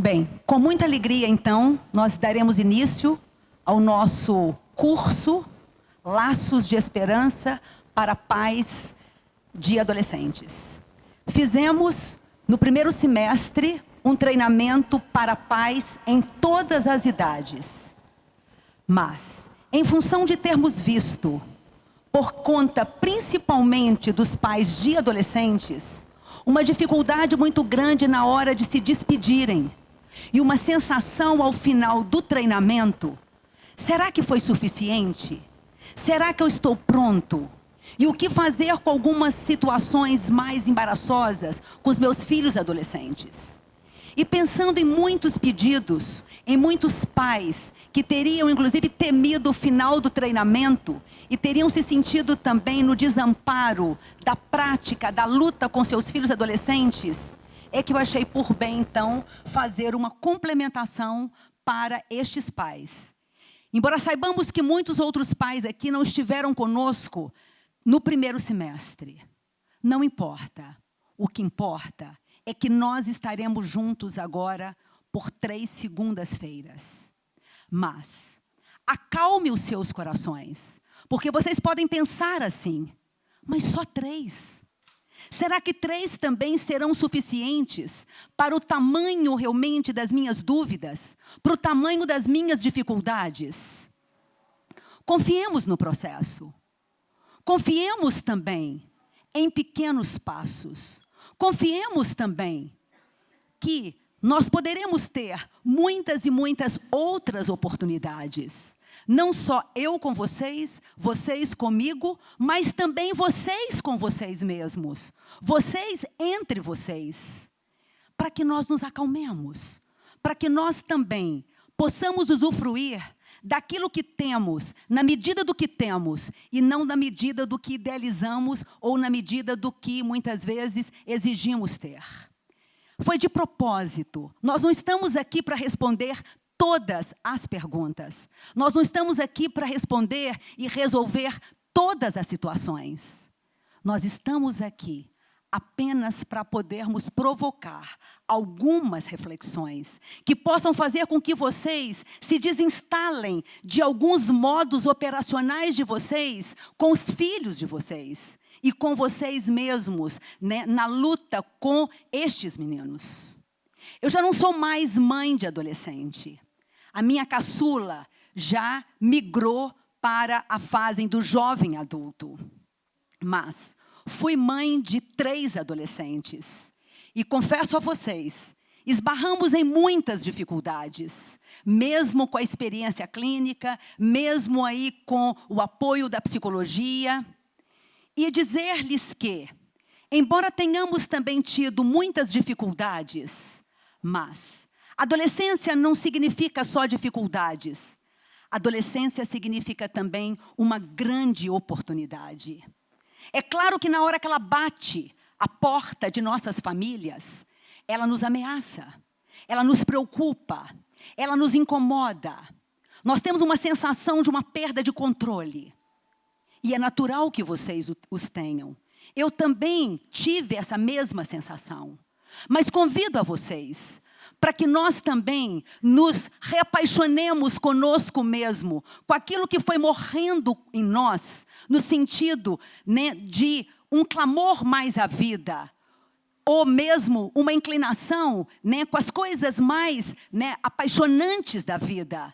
Bem, com muita alegria, então, nós daremos início ao nosso curso Laços de Esperança para Pais de Adolescentes. Fizemos, no primeiro semestre, um treinamento para pais em todas as idades. Mas, em função de termos visto, por conta principalmente dos pais de adolescentes, uma dificuldade muito grande na hora de se despedirem, e uma sensação ao final do treinamento: será que foi suficiente? Será que eu estou pronto? E o que fazer com algumas situações mais embaraçosas com os meus filhos adolescentes? E pensando em muitos pedidos, em muitos pais que teriam inclusive temido o final do treinamento e teriam se sentido também no desamparo da prática, da luta com seus filhos adolescentes, é que eu achei por bem, então, fazer uma complementação para estes pais. Embora saibamos que muitos outros pais aqui não estiveram conosco no primeiro semestre, não importa. O que importa é que nós estaremos juntos agora por 3 segundas-feiras. Mas acalme os seus corações, porque vocês podem pensar assim: mas só 3? Será que 3 também serão suficientes para o tamanho realmente das minhas dúvidas, para o tamanho das minhas dificuldades? Confiemos no processo. Confiemos também em pequenos passos. Confiemos também que nós poderemos ter muitas e muitas outras oportunidades. Não só eu com vocês, vocês comigo, mas também vocês com vocês mesmos. Vocês entre vocês. Para que nós nos acalmemos. Para que nós também possamos usufruir daquilo que temos, na medida do que temos, e não na medida do que idealizamos ou na medida do que muitas vezes exigimos ter. Foi de propósito. Nós não estamos aqui para responder todas as perguntas. Nós não estamos aqui para responder e resolver todas as situações. Nós estamos aqui apenas para podermos provocar algumas reflexões que possam fazer com que vocês se desinstalem de alguns modos operacionais de vocês com os filhos de vocês e com vocês mesmos, né, na luta com estes meninos. Eu já não sou mais mãe de adolescente. A minha caçula já migrou para a fase do jovem adulto. Mas fui mãe de 3 adolescentes. E confesso a vocês, esbarramos em muitas dificuldades. Mesmo com a experiência clínica, mesmo aí com o apoio da psicologia. E dizer-lhes que, embora tenhamos também tido muitas dificuldades, mas adolescência não significa só dificuldades. Adolescência significa também uma grande oportunidade. É claro que na hora que ela bate a porta de nossas famílias, ela nos ameaça, ela nos preocupa, ela nos incomoda. Nós temos uma sensação de uma perda de controle. E é natural que vocês os tenham. Eu também tive essa mesma sensação. Mas convido a vocês para que nós também nos reapaixonemos conosco mesmo, com aquilo que foi morrendo em nós, no sentido, né, de um clamor mais à vida, ou mesmo uma inclinação, né, com as coisas mais, né, apaixonantes da vida.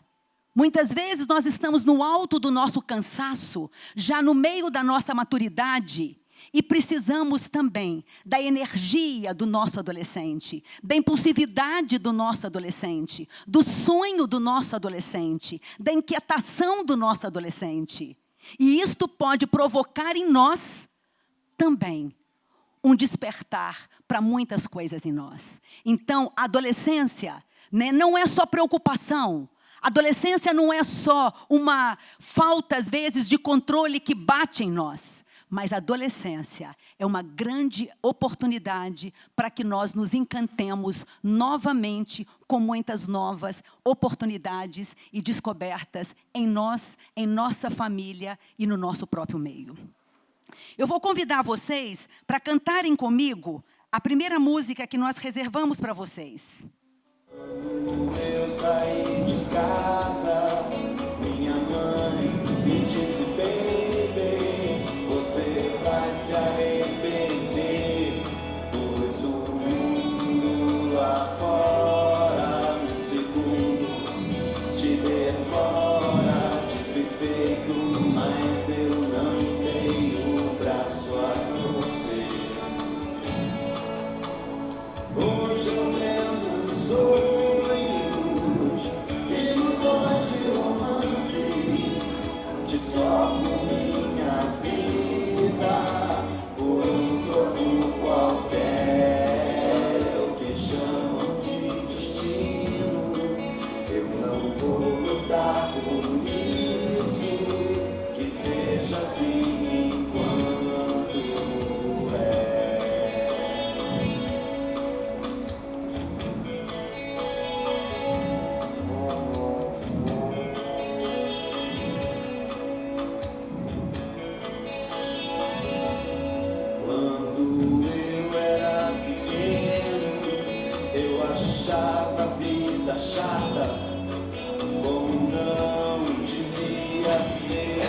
Muitas vezes nós estamos no alto do nosso cansaço, já no meio da nossa maturidade, e precisamos também da energia do nosso adolescente, da impulsividade do nosso adolescente, do sonho do nosso adolescente, da inquietação do nosso adolescente. E isto pode provocar em nós também um despertar para muitas coisas em nós. Então, a adolescência, né, não é só preocupação. Adolescência não é só uma falta, às vezes, de controle que bate em nós. Mas a adolescência é uma grande oportunidade para que nós nos encantemos novamente com muitas novas oportunidades e descobertas em nós, em nossa família e no nosso próprio meio. Eu vou convidar vocês para cantarem comigo a primeira música que nós reservamos para vocês. Eu saí de casa, minha mãe me disse, baby, você vai se arrepender, pois o mundo lá fora, no segundo, te devora, de perfeito, mas eu não tenho o braço a torcer. Hoje eu lembro sonhos, ilusões de romance, te toco minha vida por um troco qualquer, é o que chamam de destino. Eu não vou lutar por isso, que seja assim enquanto é. Quando eu era pequeno, eu achava a vida chata, como não devia ser.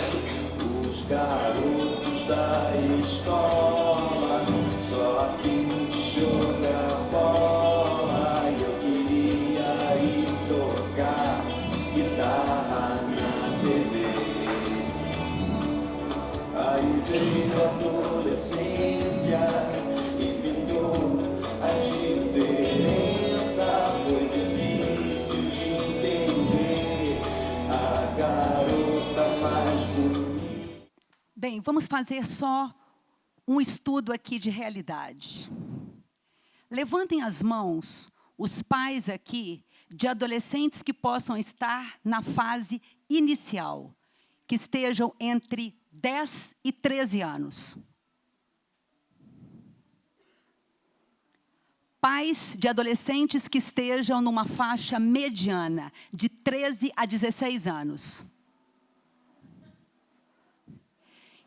Os garotos da escola só a fim de jogar bola, e eu queria ir tocar guitarra na TV. Aí veio a adolescência e pintou a diferença. Foi difícil de entender a garota mais bonita. Bem, vamos fazer só um estudo aqui de realidade. Levantem as mãos os pais aqui de adolescentes que possam estar na fase inicial, que estejam entre 10 e 13 anos. Pais de adolescentes que estejam numa faixa mediana, de 13 a 16 anos.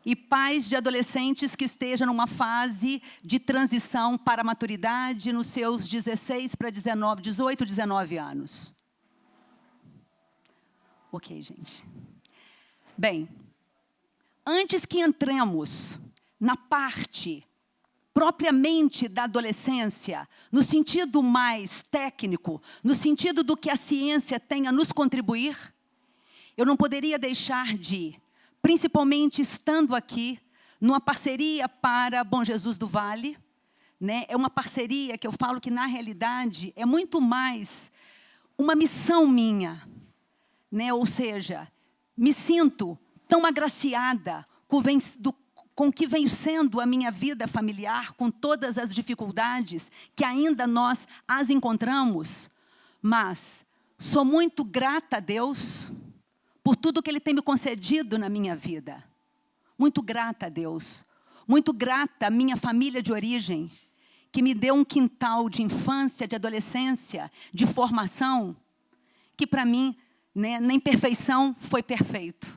E pais de adolescentes que estejam numa fase de transição para a maturidade nos seus 16 para 19, 18, 19 anos. Ok, gente. Bem, antes que entremos na parte propriamente da adolescência, no sentido mais técnico, no sentido do que a ciência tem a nos contribuir, eu não poderia deixar de, principalmente estando aqui, numa parceria para Bom Jesus do Vale, né? É uma parceria que eu falo que, na realidade, é muito mais uma missão minha, né? Ou seja, me sinto tão agraciada com o que vem sendo a minha vida familiar, com todas as dificuldades que ainda nós as encontramos, mas sou muito grata a Deus por tudo que Ele tem me concedido na minha vida. Muito grata a Deus. Muito grata à minha família de origem, que me deu um quintal de infância, de adolescência, de formação, que para mim, né, na imperfeição, foi perfeito.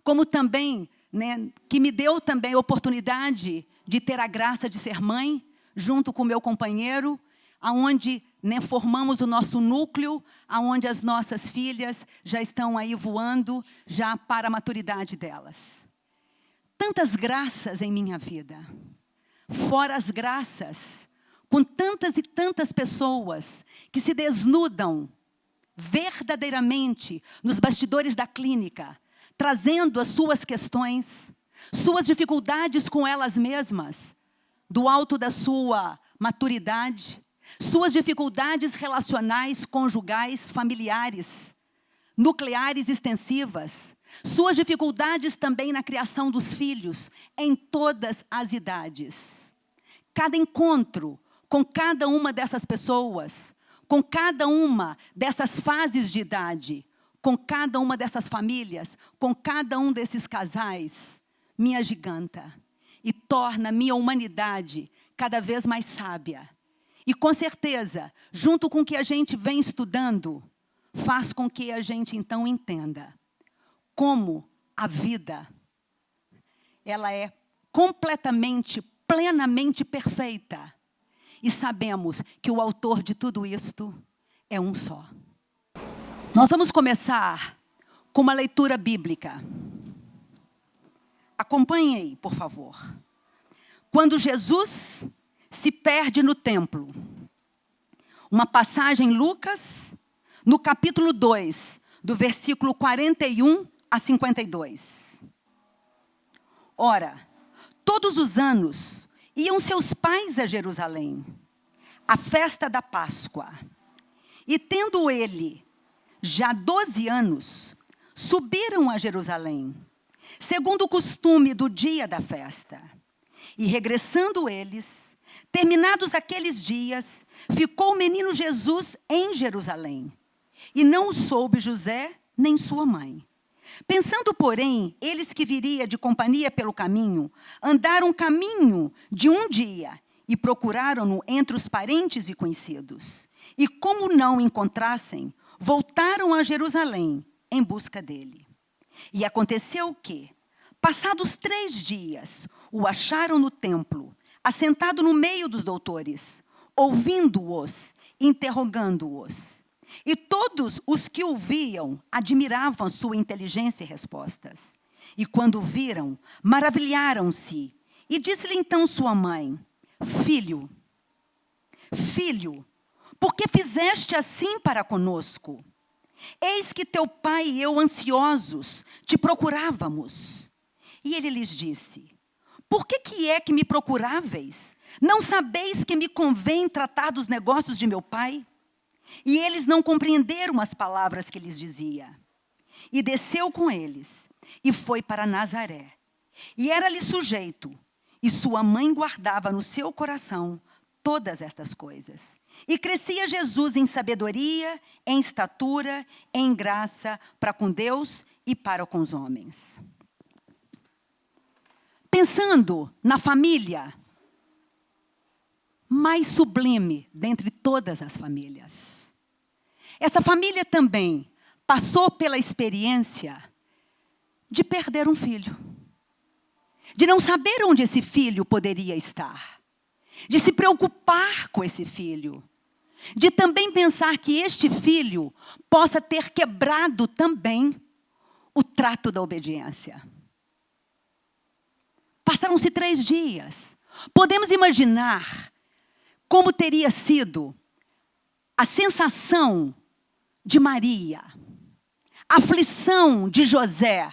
Como também, né, que me deu também a oportunidade de ter a graça de ser mãe, junto com o meu companheiro, aonde, né, formamos o nosso núcleo, aonde as nossas filhas já estão aí voando, já para a maturidade delas. Tantas graças em minha vida, fora as graças, com tantas e tantas pessoas que se desnudam verdadeiramente nos bastidores da clínica, trazendo as suas questões, suas dificuldades com elas mesmas, do alto da sua maturidade, suas dificuldades relacionais, conjugais, familiares, nucleares extensivas, suas dificuldades também na criação dos filhos, em todas as idades. Cada encontro com cada uma dessas pessoas, com cada uma dessas fases de idade, com cada uma dessas famílias, com cada um desses casais, me agiganta e torna minha humanidade cada vez mais sábia. E com certeza, junto com o que a gente vem estudando, faz com que a gente então entenda como a vida, ela é completamente, plenamente perfeita. E sabemos que o autor de tudo isto é um só. Nós vamos começar com uma leitura bíblica. Acompanhe aí, por favor. Quando Jesus se perde no templo. Uma passagem em Lucas, no capítulo 2, do versículo 41 a 52. Ora, todos os anos iam seus pais a Jerusalém, à festa da Páscoa. E tendo ele já 12 anos, subiram a Jerusalém, segundo o costume do dia da festa. E regressando eles, terminados aqueles dias, ficou o menino Jesus em Jerusalém. E não o soube José, nem sua mãe. Pensando, porém, eles que viria de companhia pelo caminho, andaram caminho de um dia e procuraram-no entre os parentes e conhecidos. E como não o encontrassem, voltaram a Jerusalém em busca dele. E aconteceu que, passados 3 dias, o acharam no templo, assentado no meio dos doutores, ouvindo-os, interrogando-os. E todos os que o viam admiravam sua inteligência e respostas. E quando o viram, maravilharam-se. E disse-lhe então sua mãe: Filho, por que fizeste assim para conosco? Eis que teu pai e eu, ansiosos, te procurávamos. E ele lhes disse: Por que é que me procuráveis? Não sabeis que me convém tratar dos negócios de meu pai? E eles não compreenderam as palavras que lhes dizia. E desceu com eles, e foi para Nazaré. E era-lhe sujeito, e sua mãe guardava no seu coração todas estas coisas. E crescia Jesus em sabedoria, em estatura, em graça, para com Deus e para com os homens. Pensando na família mais sublime dentre todas as famílias. Essa família também passou pela experiência de perder um filho. De não saber onde esse filho poderia estar. De se preocupar com esse filho. De também pensar que este filho possa ter quebrado também o trato da obediência. Passaram-se 3 dias. Podemos imaginar como teria sido a sensação de Maria, a aflição de José,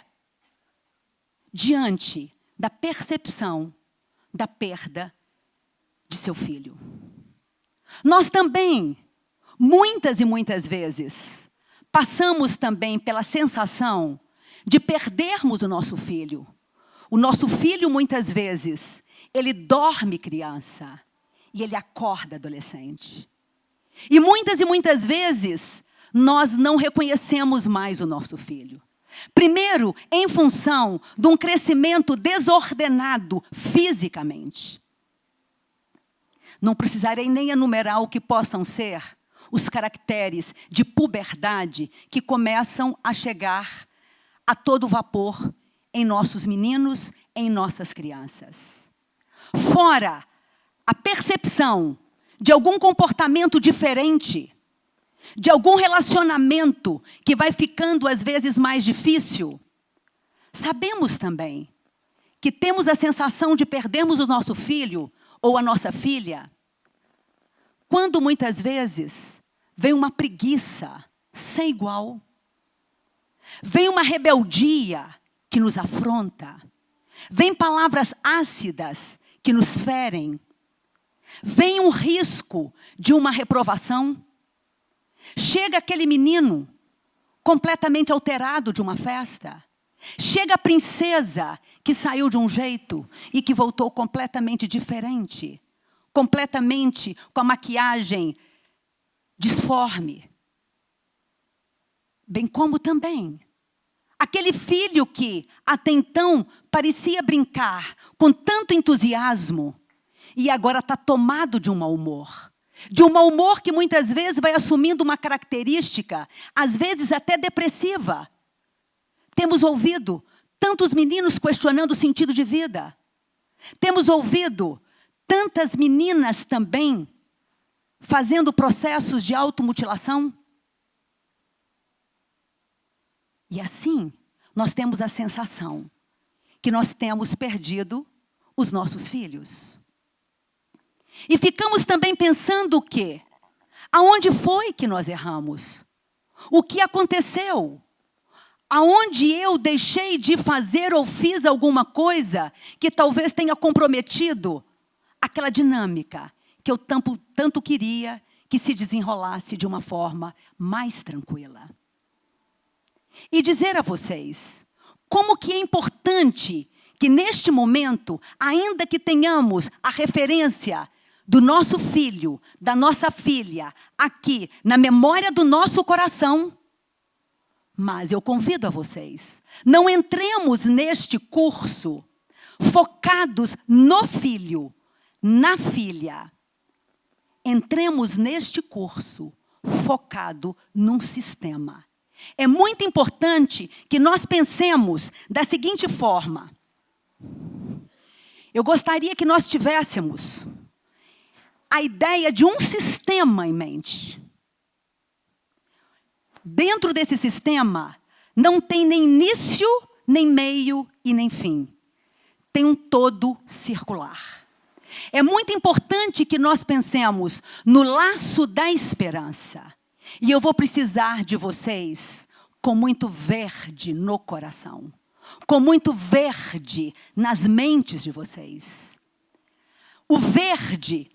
diante da percepção da perda de seu filho. Nós também, muitas e muitas vezes, passamos também pela sensação de perdermos o nosso filho. O nosso filho, muitas vezes, ele dorme criança e ele acorda adolescente. E muitas vezes, nós não reconhecemos mais o nosso filho. Primeiro, em função de um crescimento desordenado fisicamente. Não precisarei nem enumerar o que possam ser os caracteres de puberdade que começam a chegar a todo vapor em nossos meninos, em nossas crianças. Fora a percepção de algum comportamento diferente, de algum relacionamento que vai ficando às vezes mais difícil, sabemos também que temos a sensação de perdermos o nosso filho ou a nossa filha, quando muitas vezes vem uma preguiça sem igual, vem uma rebeldia que nos afronta, vem palavras ácidas que nos ferem, vem um risco de uma reprovação. Chega aquele menino completamente alterado de uma festa. Chega a princesa que saiu de um jeito e que voltou completamente diferente. Completamente com a maquiagem disforme. Bem como também aquele filho que até então parecia brincar com tanto entusiasmo e agora está tomado de um mau humor. De um mau humor que muitas vezes vai assumindo uma característica, às vezes até depressiva. Temos ouvido tantos meninos questionando o sentido de vida. Temos ouvido tantas meninas também fazendo processos de automutilação. E assim, nós temos a sensação que nós temos perdido os nossos filhos. E ficamos também pensando o quê? Aonde foi que nós erramos? O que aconteceu? Aonde eu deixei de fazer ou fiz alguma coisa que talvez tenha comprometido aquela dinâmica que eu tanto queria que se desenrolasse de uma forma mais tranquila. E dizer a vocês, como que é importante que neste momento, ainda que tenhamos a referência do nosso filho, da nossa filha, aqui, na memória do nosso coração, mas eu convido a vocês, não entremos neste curso focados no filho, na filha. Entremos neste curso focado num sistema. É muito importante que nós pensemos da seguinte forma. Eu gostaria que nós tivéssemos a ideia de um sistema em mente. Dentro desse sistema, não tem nem início, nem meio e nem fim. Tem um todo circular. É muito importante que nós pensemos no laço da esperança. E eu vou precisar de vocês com muito verde no coração. Com muito verde nas mentes de vocês. O verde,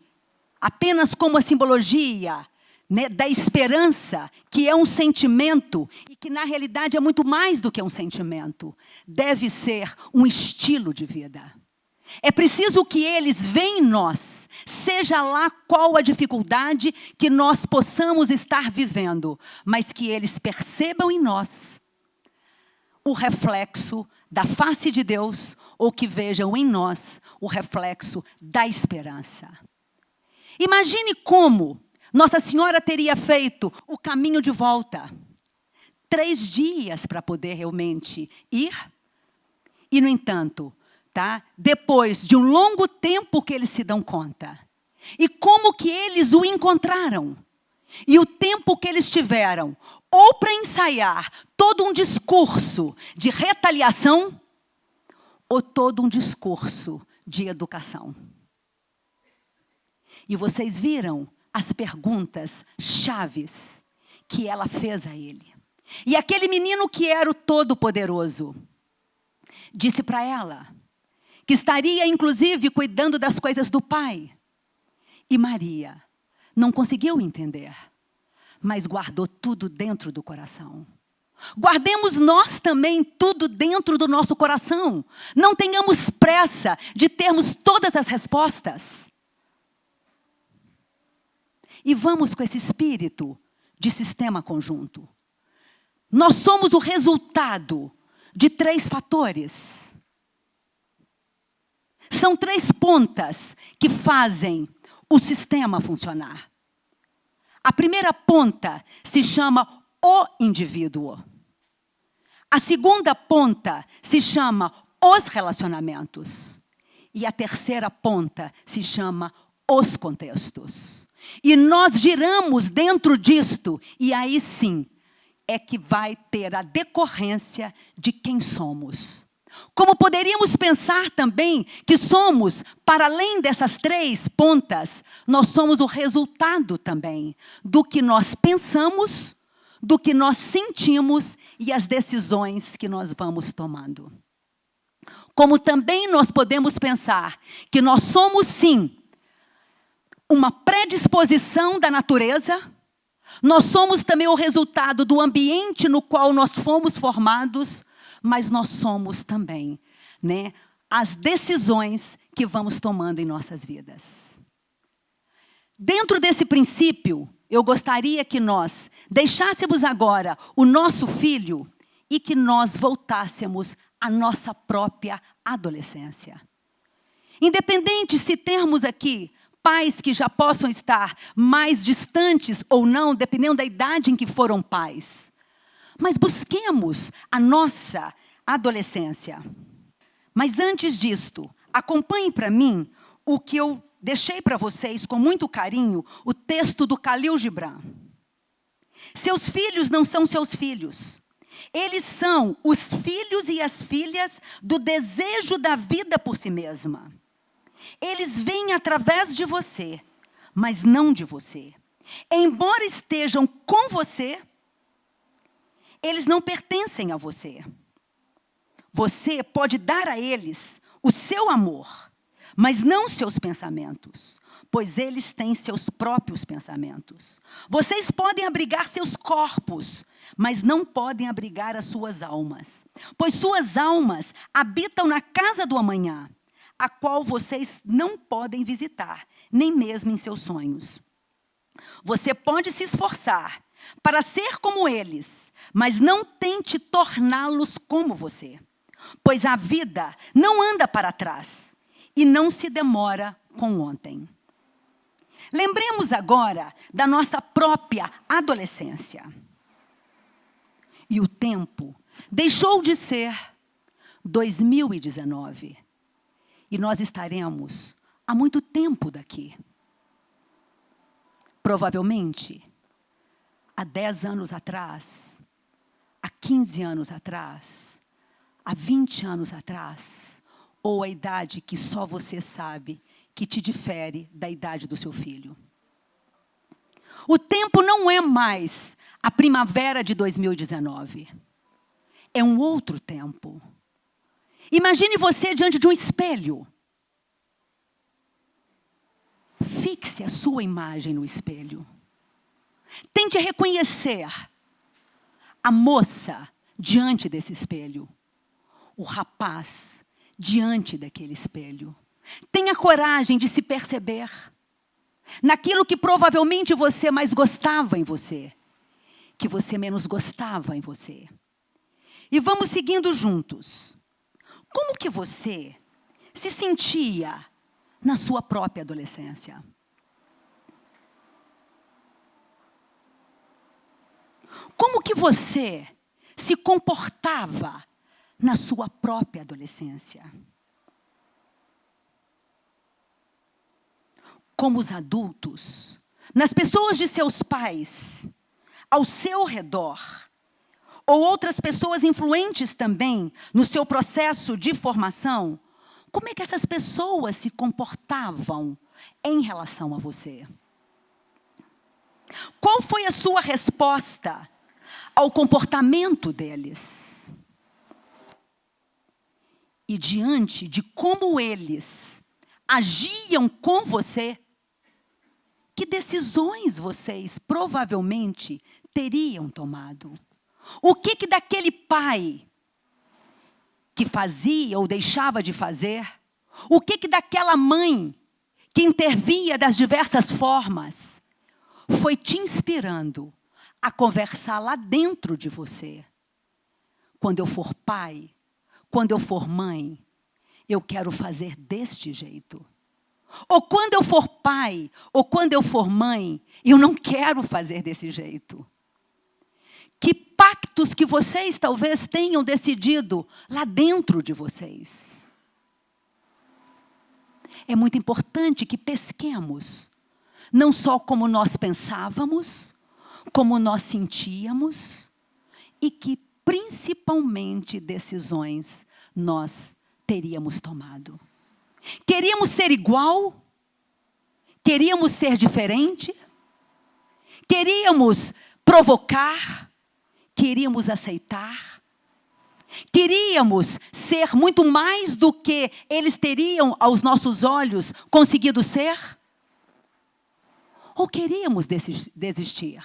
apenas como a simbologia, né, da esperança, que é um sentimento, e que na realidade é muito mais do que um sentimento. Deve ser um estilo de vida. É preciso que eles vejam em nós, seja lá qual a dificuldade que nós possamos estar vivendo, mas que eles percebam em nós o reflexo da face de Deus, ou que vejam em nós o reflexo da esperança. Imagine como Nossa Senhora teria feito o caminho de volta. 3 dias para poder realmente ir. E, no entanto, depois de um longo tempo que eles se dão conta. E como que eles o encontraram? E o tempo que eles tiveram, ou para ensaiar todo um discurso de retaliação, ou todo um discurso de educação. E vocês viram as perguntas chaves que ela fez a ele. E aquele menino que era o Todo-Poderoso, disse para ela, que estaria inclusive cuidando das coisas do Pai. E Maria não conseguiu entender, mas guardou tudo dentro do coração. Guardemos nós também tudo dentro do nosso coração. Não tenhamos pressa de termos todas as respostas. E vamos com esse espírito de sistema conjunto. Nós somos o resultado de 3 fatores. São 3 pontas que fazem o sistema funcionar. A primeira ponta se chama o indivíduo. A segunda ponta se chama os relacionamentos. E a terceira ponta se chama os contextos. E nós giramos dentro disto, e aí sim é que vai ter a decorrência de quem somos. Como poderíamos pensar também que somos, para além dessas 3 pontas, nós somos o resultado também do que nós pensamos, do que nós sentimos e as decisões que nós vamos tomando. Como também nós podemos pensar que nós somos sim uma predisposição da natureza, nós somos também o resultado do ambiente no qual nós fomos formados, mas nós somos também, as decisões que vamos tomando em nossas vidas. Dentro desse princípio, eu gostaria que nós deixássemos agora o nosso filho e que nós voltássemos à nossa própria adolescência. Independente se termos aqui pais que já possam estar mais distantes ou não, dependendo da idade em que foram pais. Mas busquemos a nossa adolescência. Mas antes disto, acompanhe para mim o que eu deixei para vocês com muito carinho o texto do Khalil Gibran. Seus filhos não são seus filhos. Eles são os filhos e as filhas do desejo da vida por si mesma. Eles vêm através de você, mas não de você. Embora estejam com você, eles não pertencem a você. Você pode dar a eles o seu amor, mas não seus pensamentos, pois eles têm seus próprios pensamentos. Vocês podem abrigar seus corpos, mas não podem abrigar as suas almas, pois suas almas habitam na casa do amanhã, a qual vocês não podem visitar, nem mesmo em seus sonhos. Você pode se esforçar para ser como eles, mas não tente torná-los como você, pois a vida não anda para trás e não se demora com ontem. Lembremos agora da nossa própria adolescência. E o tempo deixou de ser 2019. E nós estaremos há muito tempo daqui. Provavelmente, há 10 anos atrás, há 15 anos atrás, há 20 anos atrás, ou a idade que só você sabe, que te difere da idade do seu filho. O tempo não é mais a primavera de 2019. É um outro tempo. Imagine você diante de um espelho. Fixe a sua imagem no espelho. Tente reconhecer a moça diante desse espelho. O rapaz diante daquele espelho. Tenha coragem de se perceber naquilo que provavelmente você mais gostava em você, que você menos gostava em você. E vamos seguindo juntos. Como que você se sentia na sua própria adolescência? Como que você se comportava na sua própria adolescência? Como os adultos, nas pessoas de seus pais, ao seu redor, ou outras pessoas influentes também no seu processo de formação, como é que essas pessoas se comportavam em relação a você? Qual foi a sua resposta ao comportamento deles? E diante de como eles agiam com você, que decisões vocês provavelmente teriam tomado? O que daquele pai que fazia ou deixava de fazer? O que daquela mãe que intervia das diversas formas foi te inspirando a conversar lá dentro de você? Quando eu for pai, quando eu for mãe, eu quero fazer deste jeito. Ou quando eu for pai, ou quando eu for mãe, eu não quero fazer desse jeito. Que pactos que vocês talvez tenham decidido lá dentro de vocês. É muito importante que pesquemos, não só como nós pensávamos, como nós sentíamos, e que principalmente decisões nós teríamos tomado. Queríamos ser igual? Queríamos ser diferente? Queríamos provocar? Queríamos aceitar? Queríamos ser muito mais do que eles teriam, aos nossos olhos, conseguido ser? Ou queríamos desistir?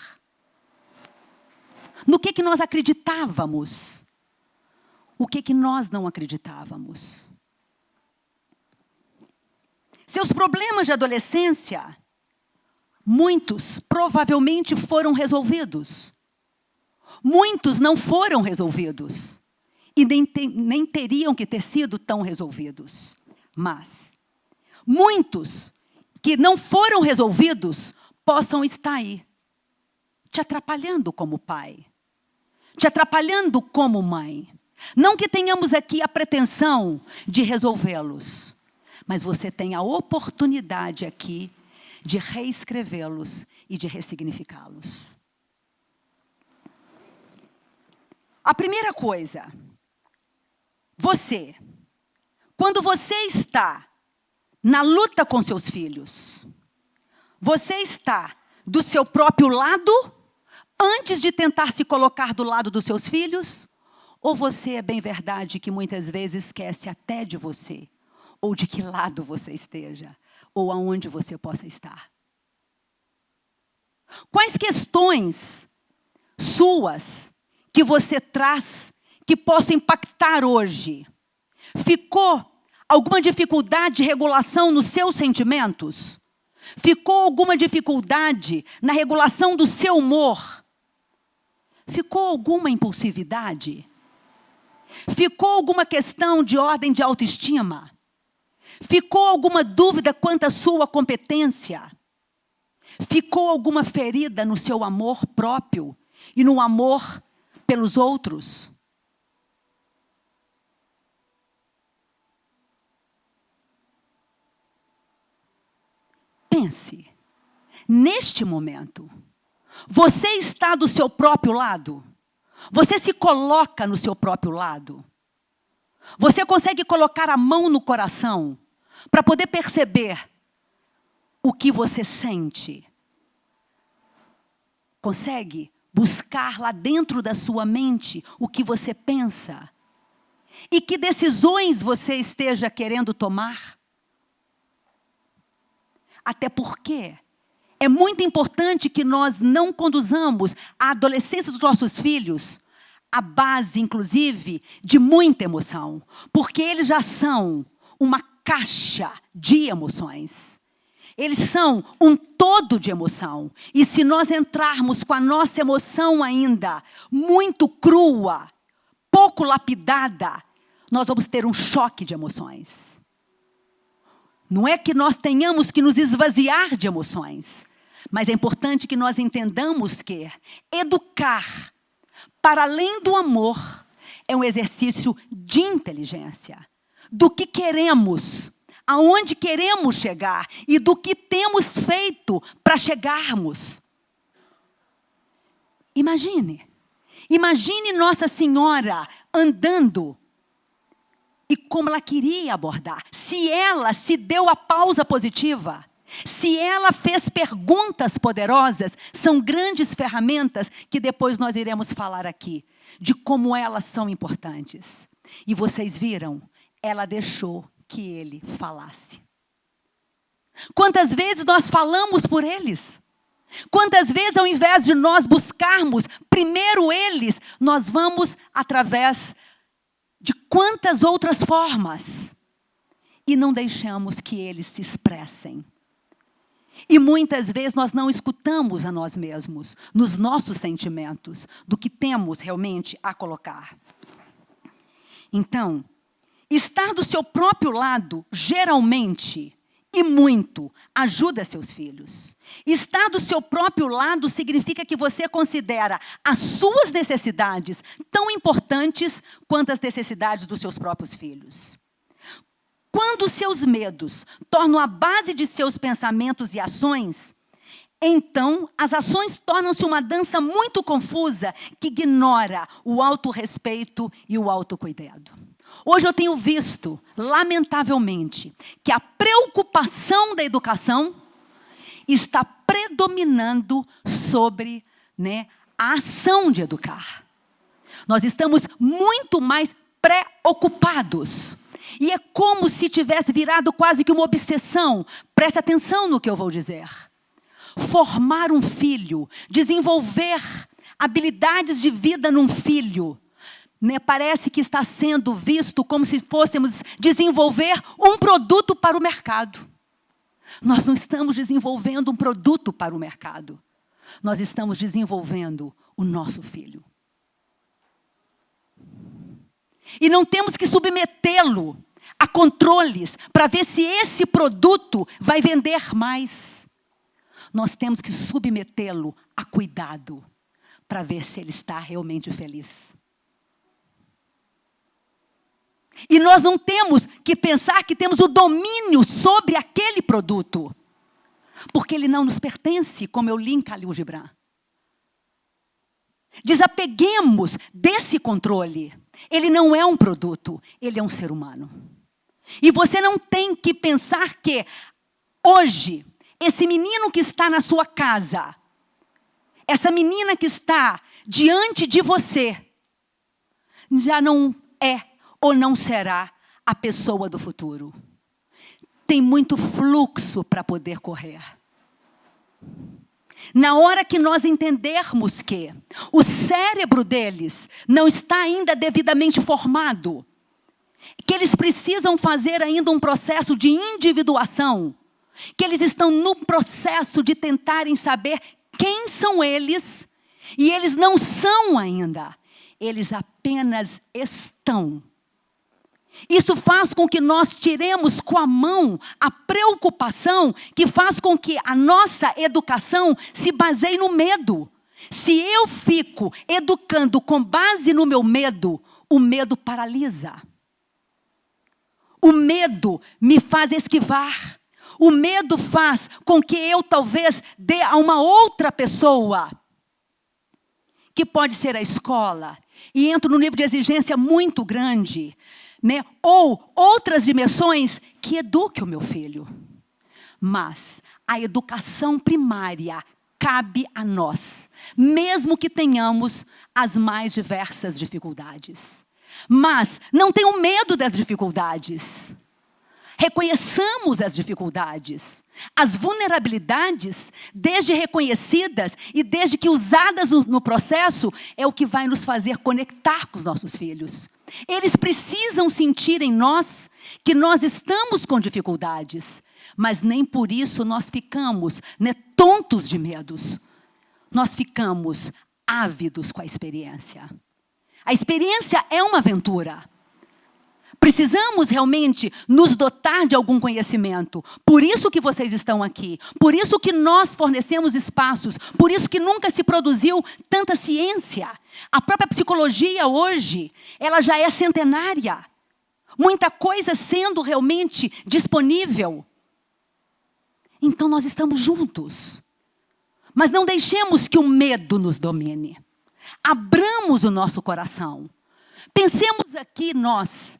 No que nós acreditávamos? O que nós não acreditávamos? Seus problemas de adolescência, muitos provavelmente foram resolvidos. Muitos não foram resolvidos. E nem teriam que ter sido tão resolvidos. Mas muitos que não foram resolvidos possam estar aí, te atrapalhando como pai, te atrapalhando como mãe. Não que tenhamos aqui a pretensão de resolvê-los, Mas você tem a oportunidade aqui de reescrevê-los e de ressignificá-los. A primeira coisa, quando você está na luta com seus filhos, você está do seu próprio lado, antes de tentar se colocar do lado dos seus filhos? Ou você é bem verdade que muitas vezes esquece até de você, ou de que lado você esteja, ou aonde você possa estar? Quais questões suas que você traz que possam impactar hoje? Ficou alguma dificuldade de regulação nos seus sentimentos? Ficou alguma dificuldade na regulação do seu humor? Ficou alguma impulsividade? Ficou alguma questão de ordem de autoestima? Ficou alguma dúvida quanto à sua competência? Ficou alguma ferida no seu amor próprio e no amor pelos outros? Pense, neste momento, você está do seu próprio lado? Você se coloca no seu próprio lado? Você consegue colocar a mão no coração para poder perceber o que você sente? Consegue buscar lá dentro da sua mente o que você pensa? E que decisões você esteja querendo tomar? Até porque é muito importante que nós não conduzamos a adolescência dos nossos filhos à base, inclusive, de muita emoção. Porque eles já são uma caixa de emoções. Eles são um todo de emoção. E se nós entrarmos com a nossa emoção ainda muito crua, pouco lapidada, nós vamos ter um choque de emoções. Não é que nós tenhamos que nos esvaziar de emoções, mas é importante que nós entendamos que educar, para além do amor, é um exercício de inteligência, do que queremos, aonde queremos chegar e do que temos feito para chegarmos. Imagine Nossa Senhora andando e como ela queria abordar. Se ela se deu a pausa positiva, se ela fez perguntas poderosas, são grandes ferramentas que depois nós iremos falar aqui, de como elas são importantes. E vocês viram, ela deixou que ele falasse. Quantas vezes nós falamos por eles? Quantas vezes, ao invés de nós buscarmos primeiro eles, nós vamos através de quantas outras formas e não deixamos que eles se expressem. E muitas vezes nós não escutamos a nós mesmos, nos nossos sentimentos, do que temos realmente a colocar. Então, estar do seu próprio lado, geralmente e muito, ajuda seus filhos. Estar do seu próprio lado significa que você considera as suas necessidades tão importantes quanto as necessidades dos seus próprios filhos. Quando os seus medos tornam a base de seus pensamentos e ações, então as ações tornam-se uma dança muito confusa que ignora o autorrespeito e o autocuidado. Hoje eu tenho visto, lamentavelmente, que a preocupação da educação está predominando sobre, a ação de educar. Nós estamos muito mais preocupados. E é como se tivesse virado quase que uma obsessão. Preste atenção no que eu vou dizer. Formar um filho, desenvolver habilidades de vida num filho, parece que está sendo visto como se fôssemos desenvolver um produto para o mercado. Nós não estamos desenvolvendo um produto para o mercado. Nós estamos desenvolvendo o nosso filho. E não temos que submetê-lo a controles para ver se esse produto vai vender mais. Nós temos que submetê-lo a cuidado para ver se ele está realmente feliz. E nós não temos que pensar que temos o domínio sobre aquele produto. Porque ele não nos pertence, como eu li em Khalil Gibran. Desapeguemos desse controle. Ele não é um produto, ele é um ser humano. E você não tem que pensar que hoje, esse menino que está na sua casa, essa menina que está diante de você, já não é ou não será a pessoa do futuro. Tem muito fluxo para poder correr. Na hora que nós entendermos que o cérebro deles não está ainda devidamente formado, que eles precisam fazer ainda um processo de individuação, que eles estão no processo de tentarem saber quem são eles, e eles não são ainda, eles apenas estão. Isso faz com que nós tiremos com a mão a preocupação que faz com que a nossa educação se baseie no medo. Se eu fico educando com base no meu medo, o medo paralisa. O medo me faz esquivar. O medo faz com que eu talvez dê a uma outra pessoa, que pode ser a escola, e entro num nível de exigência muito grande, né? Ou outras dimensões que eduque o meu filho. Mas a educação primária cabe a nós, mesmo que tenhamos as mais diversas dificuldades. Mas não tenham medo das dificuldades. Reconheçamos as dificuldades, as vulnerabilidades, desde reconhecidas e desde que usadas no processo, é o que vai nos fazer conectar com os nossos filhos. Eles precisam sentir em nós que nós estamos com dificuldades, mas nem por isso nós ficamos, né, tontos de medos. Nós ficamos ávidos com a experiência. A experiência é uma aventura. Precisamos realmente nos dotar de algum conhecimento. Por isso que vocês estão aqui. Por isso que nós fornecemos espaços. Por isso que nunca se produziu tanta ciência. A própria psicologia hoje, ela já é centenária. Muita coisa sendo realmente disponível. Então nós estamos juntos. Mas não deixemos que o medo nos domine. Abramos o nosso coração. Pensemos aqui nós,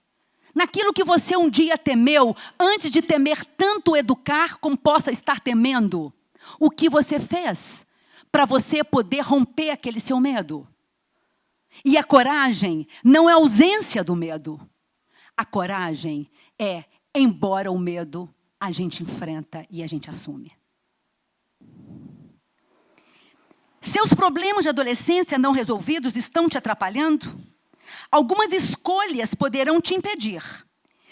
naquilo que você um dia temeu, antes de temer tanto educar como possa estar temendo. O que você fez para você poder romper aquele seu medo? E a coragem não é a ausência do medo. A coragem é, embora o medo, a gente enfrenta e a gente assume. Seus problemas de adolescência não resolvidos estão te atrapalhando? Algumas escolhas poderão te impedir,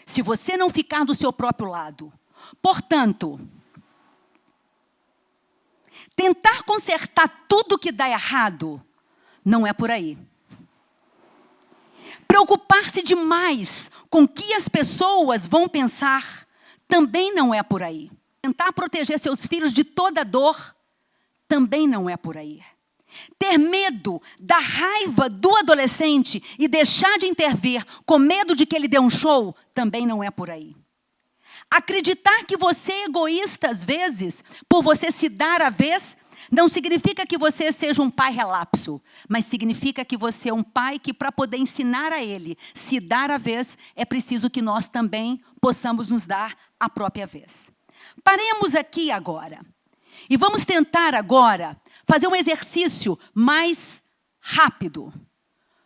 se você não ficar do seu próprio lado. Portanto, tentar consertar tudo que dá errado não é por aí. Preocupar-se demais com o que as pessoas vão pensar também não é por aí. Tentar proteger seus filhos de toda dor também não é por aí. Ter medo da raiva do adolescente e deixar de intervir com medo de que ele dê um show, também não é por aí. Acreditar que você é egoísta às vezes, por você se dar a vez, não significa que você seja um pai relapso, mas significa que você é um pai que, para poder ensinar a ele se dar a vez, é preciso que nós também possamos nos dar a própria vez. Paremos aqui agora. E vamos tentar agora fazer um exercício mais rápido.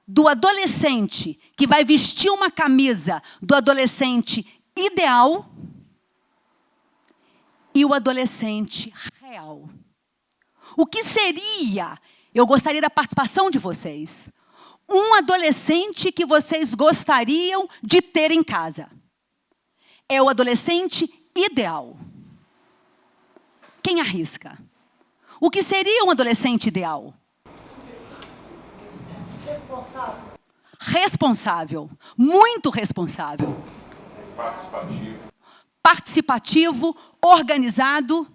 Do adolescente que vai vestir uma camisa do adolescente ideal e o adolescente real. O que seria, eu gostaria da participação de vocês, um adolescente que vocês gostariam de ter em casa? É o adolescente ideal. Quem arrisca? O que seria um adolescente ideal? Responsável. Responsável. Muito responsável. Participativo. Participativo, organizado.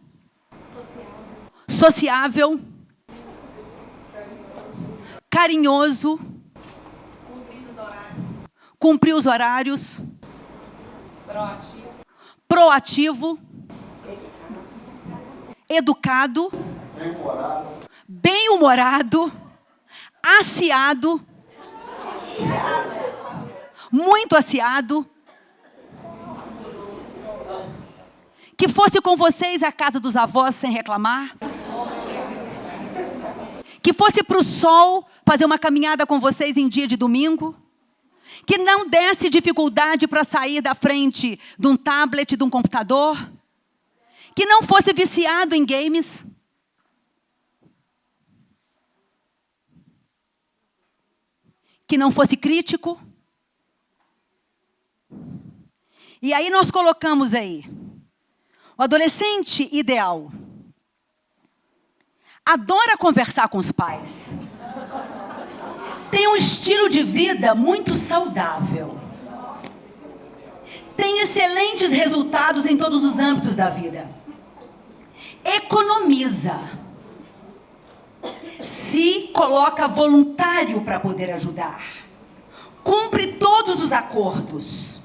Sociável. Carinhoso. cumprir os horários, proativo, educado, bem-humorado, aciado, muito aciado, que fosse com vocês à casa dos avós sem reclamar, que fosse para o sol fazer uma caminhada com vocês em dia de domingo, que não desse dificuldade para sair da frente de um tablet, de um computador, que não fosse viciado em games, que não fosse crítico. E aí nós colocamos aí, o adolescente ideal adora conversar com os pais, tem um estilo de vida muito saudável, tem excelentes resultados em todos os âmbitos da vida, economiza, se coloca voluntário para poder ajudar, cumpre todos os acordos,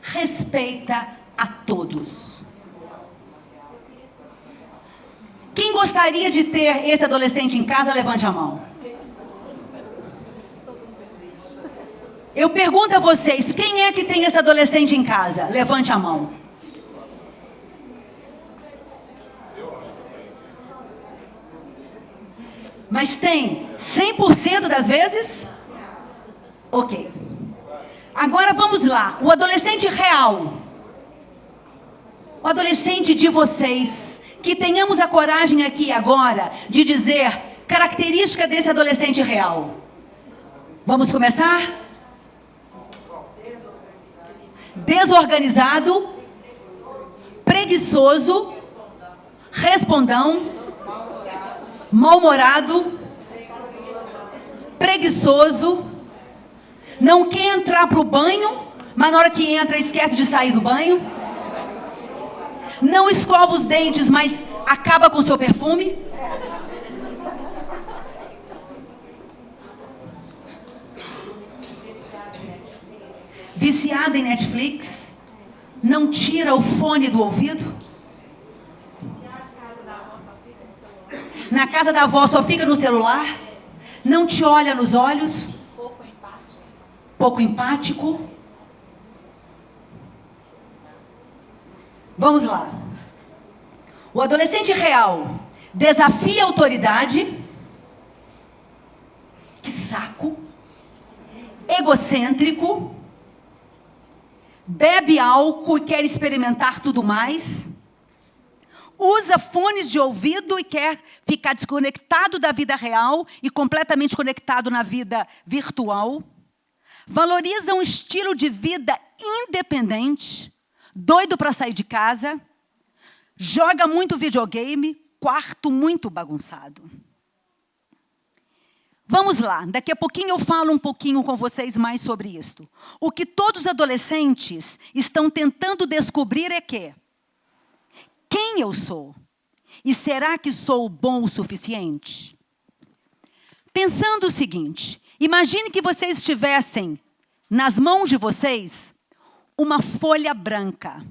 respeita a todos. Quem gostaria de ter esse adolescente em casa, levante a mão. Eu pergunto a vocês, quem é que tem esse adolescente em casa? Levante a mão. Mas tem 100% das vezes? Ok. Agora vamos lá, o adolescente real. O adolescente de vocês, que tenhamos a coragem aqui agora de dizer característica desse adolescente real. Vamos começar? Desorganizado, preguiçoso, respondão, mal-humorado, preguiçoso, não quer entrar para o banho, mas na hora que entra esquece de sair do banho, não escova os dentes, mas acaba com seu perfume, viciado em Netflix, não tira o fone do ouvido, na casa da avó só fica no celular, não te olha nos olhos, pouco empático. Vamos lá. O adolescente real desafia a autoridade, que saco, egocêntrico, bebe álcool e quer experimentar tudo mais, usa fones de ouvido e quer ficar desconectado da vida real e completamente conectado na vida virtual, valoriza um estilo de vida independente, doido para sair de casa, joga muito videogame, quarto muito bagunçado. Vamos lá, daqui a pouquinho eu falo um pouquinho com vocês mais sobre isso. O que todos os adolescentes estão tentando descobrir é quem eu sou? E será que sou bom o suficiente? Pensando o seguinte, imagine que vocês tivessem nas mãos de vocês uma folha branca,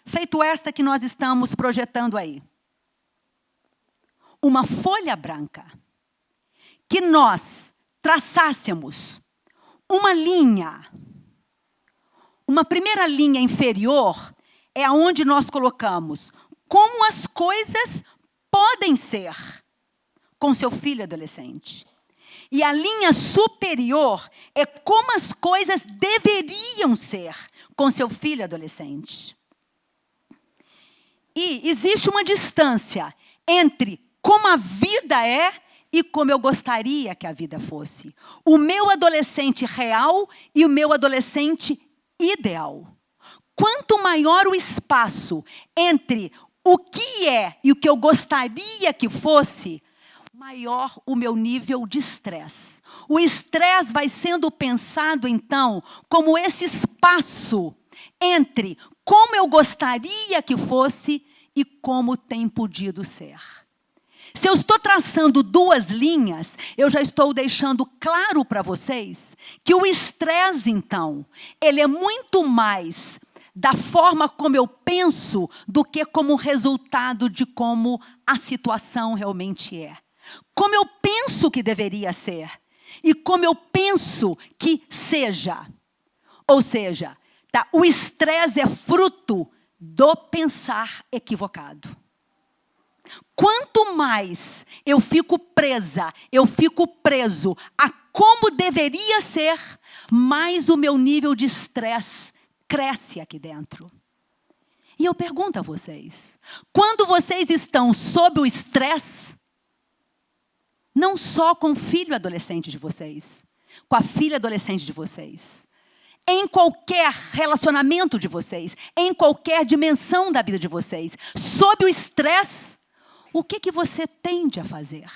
feito esta que nós estamos projetando aí. Uma folha branca. Que nós traçássemos uma linha, uma primeira linha inferior é aonde nós colocamos como as coisas podem ser com seu filho adolescente. E a linha superior é como as coisas deveriam ser com seu filho adolescente. E existe uma distância entre como a vida é e como eu gostaria que a vida fosse. O meu adolescente real e o meu adolescente ideal. Quanto maior o espaço entre o que é e o que eu gostaria que fosse, maior o meu nível de estresse. O estresse vai sendo pensado, então, como esse espaço entre como eu gostaria que fosse e como tem podido ser. Se eu estou traçando 2 linhas, eu já estou deixando claro para vocês que o estresse, então, ele é muito mais da forma como eu penso do que como resultado de como a situação realmente é. Como eu penso que deveria ser e como eu penso que seja. Ou seja, tá, o estresse é fruto do pensar equivocado. Quanto mais eu fico presa, eu fico preso a como deveria ser, mais o meu nível de estresse cresce aqui dentro. E eu pergunto a vocês, quando vocês estão sob o estresse, não só com o filho adolescente de vocês, com a filha adolescente de vocês, em qualquer relacionamento de vocês, em qualquer dimensão da vida de vocês, sob o estresse, o que você tende a fazer?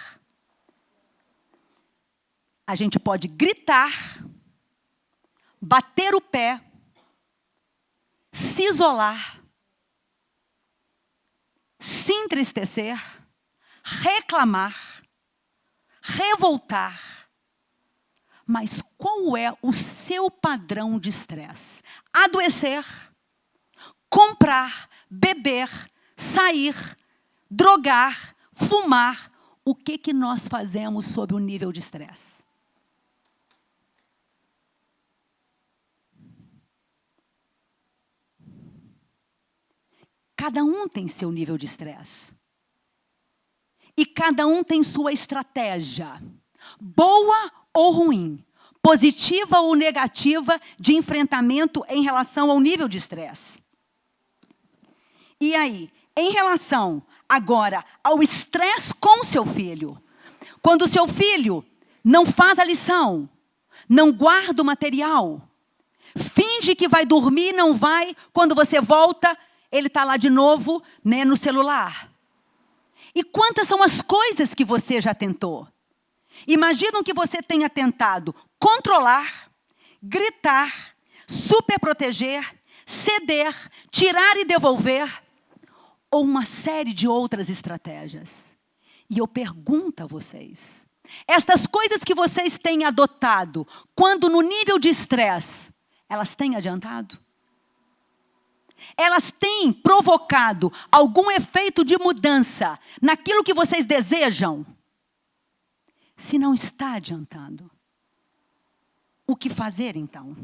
A gente pode gritar, bater o pé, se isolar, se entristecer, reclamar, revoltar. Mas qual é o seu padrão de estresse? Adoecer, comprar, beber, sair, drogar, fumar. O que nós fazemos sob o nível de estresse? Cada um tem seu nível de estresse. E cada um tem sua estratégia, boa ou ruim, positiva ou negativa, de enfrentamento em relação ao nível de estresse. E aí, em relação agora ao estresse com seu filho, quando o seu filho não faz a lição, não guarda o material, finge que vai dormir, não vai, quando você volta, ele está lá de novo, né, no celular. E quantas são as coisas que você já tentou? Imaginam que você tenha tentado controlar, gritar, superproteger, ceder, tirar e devolver, ou uma série de outras estratégias. E eu pergunto a vocês, estas coisas que vocês têm adotado, quando no nível de estresse, elas têm adiantado? Elas têm provocado algum efeito de mudança naquilo que vocês desejam? Se não está adiantando, o que fazer então?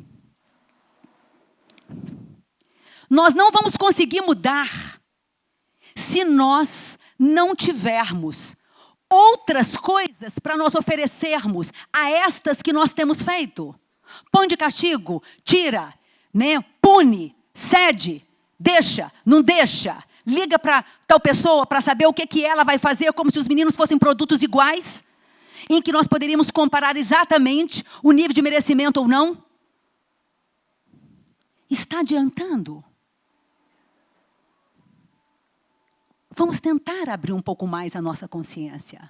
Nós não vamos conseguir mudar se nós não tivermos outras coisas para nós oferecermos a estas que nós temos feito. Põe de castigo, tira, né? Pune, cede, deixa, não deixa. Liga para tal pessoa para saber o que ela vai fazer, como se os meninos fossem produtos iguais, em que nós poderíamos comparar exatamente o nível de merecimento ou não. Está adiantando? Vamos tentar abrir um pouco mais a nossa consciência.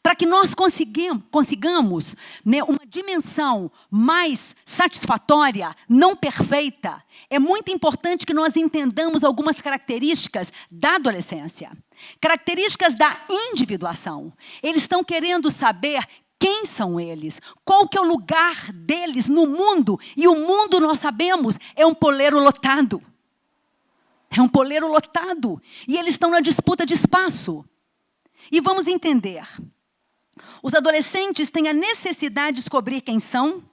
Para que nós consigamos, né, uma dimensão mais satisfatória, não perfeita, é muito importante que nós entendamos algumas características da adolescência. Características da individuação. Eles estão querendo saber quem são eles, qual que é o lugar deles no mundo. E o mundo, nós sabemos, é um poleiro lotado. É um poleiro lotado. E eles estão na disputa de espaço. E vamos entender. Os adolescentes têm a necessidade de descobrir quem são.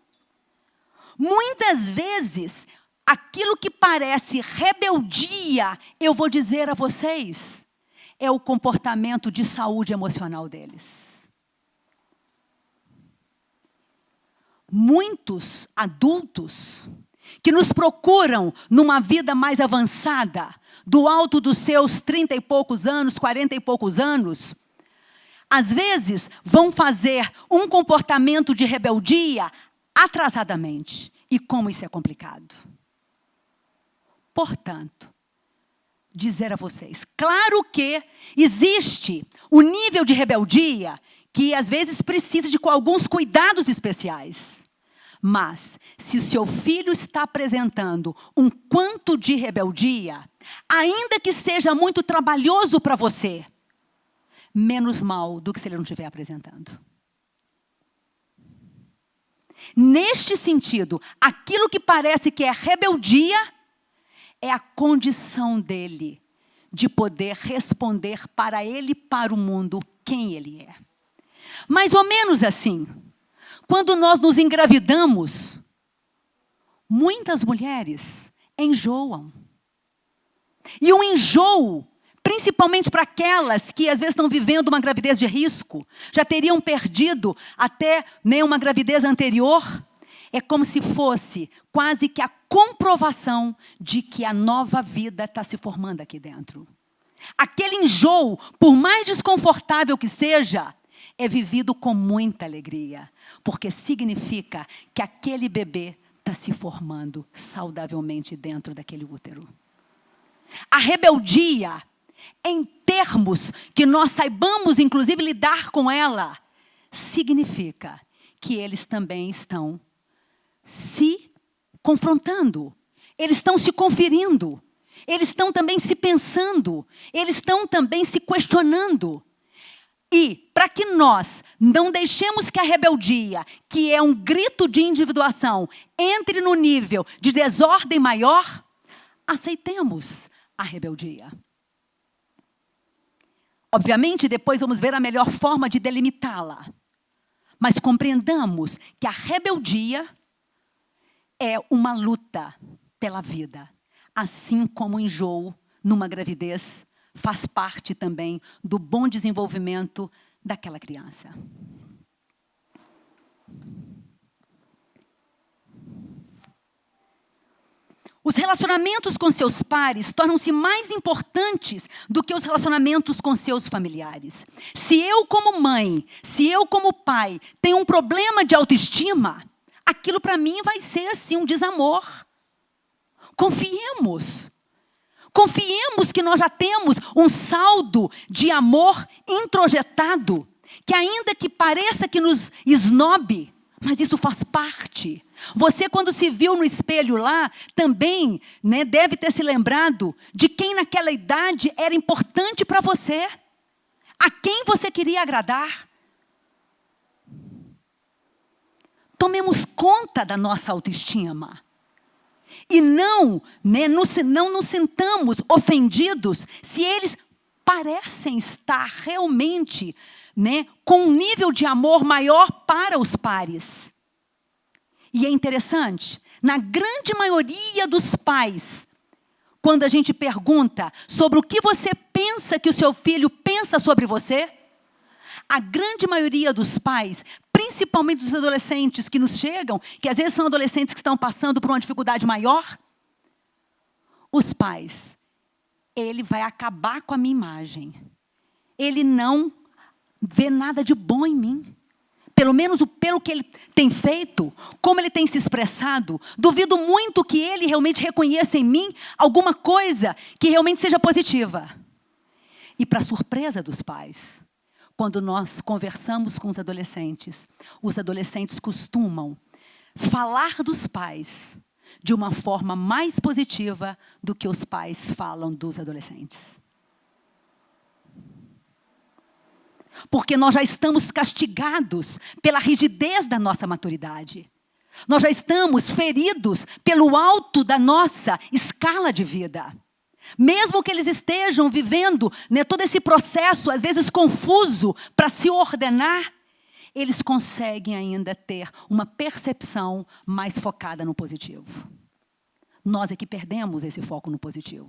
Muitas vezes, aquilo que parece rebeldia, eu vou dizer a vocês, é o comportamento de saúde emocional deles. Muitos adultos que nos procuram numa vida mais avançada, do alto dos seus 30 e poucos anos, 40 e poucos anos, às vezes vão fazer um comportamento de rebeldia atrasadamente. E como isso é complicado. Portanto, dizer a vocês, claro que existe o nível de rebeldia que às vezes precisa de alguns cuidados especiais. Mas, se o seu filho está apresentando um quanto de rebeldia, ainda que seja muito trabalhoso para você, menos mal do que se ele não estiver apresentando. Neste sentido, aquilo que parece que é rebeldia é a condição dele de poder responder para ele e para o mundo quem ele é. Mais ou menos assim, quando nós nos engravidamos, muitas mulheres enjoam. E o enjoo, principalmente para aquelas que às vezes estão vivendo uma gravidez de risco, já teriam perdido até uma gravidez anterior, é como se fosse quase que a comprovação de que a nova vida está se formando aqui dentro. Aquele enjoo, por mais desconfortável que seja, é vivido com muita alegria, porque significa que aquele bebê está se formando saudavelmente dentro daquele útero. A rebeldia, em termos que nós saibamos, inclusive, lidar com ela, significa que eles também estão se confrontando, eles estão se conferindo, eles estão também se pensando, eles estão também se questionando. E, para que nós não deixemos que a rebeldia, que é um grito de individuação, entre no nível de desordem maior, aceitemos a rebeldia. Obviamente, depois vamos ver a melhor forma de delimitá-la. Mas compreendamos que a rebeldia é uma luta pela vida, assim como o enjoo numa gravidez faz parte também do bom desenvolvimento daquela criança. Os relacionamentos com seus pares tornam-se mais importantes do que os relacionamentos com seus familiares. Se eu como mãe, se eu como pai, tenho um problema de autoestima, aquilo para mim vai ser assim um desamor. Confiemos. Confiemos que nós já temos um saldo de amor introjetado, que ainda que pareça que nos esnobe, mas isso faz parte. Você, quando se viu no espelho lá, também deve ter se lembrado de quem naquela idade era importante para você, a quem você queria agradar. Tomemos conta da nossa autoestima. E não nos sintamos ofendidos se eles parecem estar realmente com um nível de amor maior para os pares. E é interessante, na grande maioria dos pais, quando a gente pergunta sobre o que você pensa que o seu filho pensa sobre você, a grande maioria dos pais, principalmente dos adolescentes que nos chegam, que às vezes são adolescentes que estão passando por uma dificuldade maior, os pais, ele vai acabar com a minha imagem. Ele não vê nada de bom em mim. Pelo menos pelo que ele tem feito, como ele tem se expressado, duvido muito que ele realmente reconheça em mim alguma coisa que realmente seja positiva. E para surpresa dos pais, quando nós conversamos com os adolescentes costumam falar dos pais de uma forma mais positiva do que os pais falam dos adolescentes. Porque nós já estamos castigados pela rigidez da nossa maturidade. Nós já estamos feridos pelo alto da nossa escala de vida. Mesmo que eles estejam vivendo todo esse processo, às vezes confuso, para se ordenar, eles conseguem ainda ter uma percepção mais focada no positivo. Nós é que perdemos esse foco no positivo.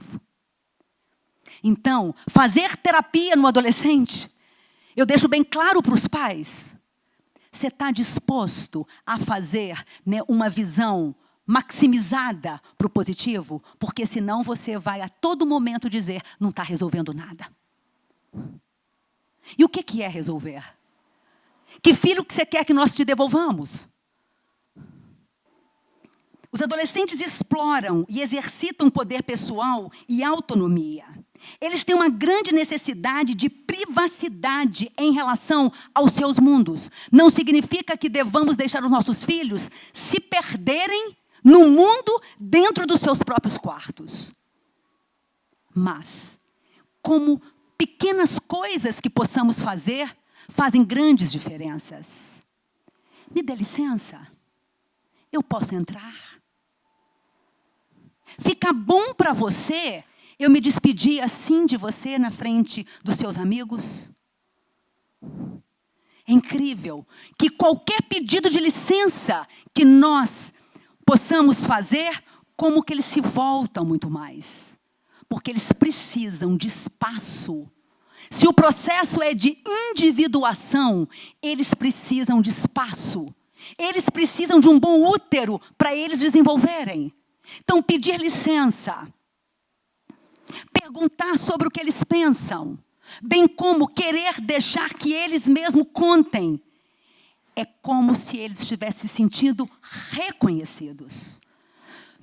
Então, fazer terapia no adolescente, eu deixo bem claro para os pais, você está disposto a fazer uma visão maximizada para o positivo? Porque senão você vai a todo momento dizer, não está resolvendo nada. E o que é resolver? Que filho que você quer que nós te devolvamos? Os adolescentes exploram e exercitam poder pessoal e autonomia. Eles têm uma grande necessidade de privacidade em relação aos seus mundos. Não significa que devamos deixar os nossos filhos se perderem no mundo dentro dos seus próprios quartos. Mas, como pequenas coisas que possamos fazer fazem grandes diferenças. Me dê licença. Eu posso entrar? Fica bom para você eu me despedir assim de você na frente dos seus amigos? É incrível que qualquer pedido de licença que nós possamos fazer, como que eles se voltam muito mais. Porque eles precisam de espaço. Se o processo é de individuação, eles precisam de espaço. Eles precisam de um bom útero para eles desenvolverem. Então, pedir licença, perguntar sobre o que eles pensam, bem como querer deixar que eles mesmos contem, é como se eles estivessem se sentindo reconhecidos.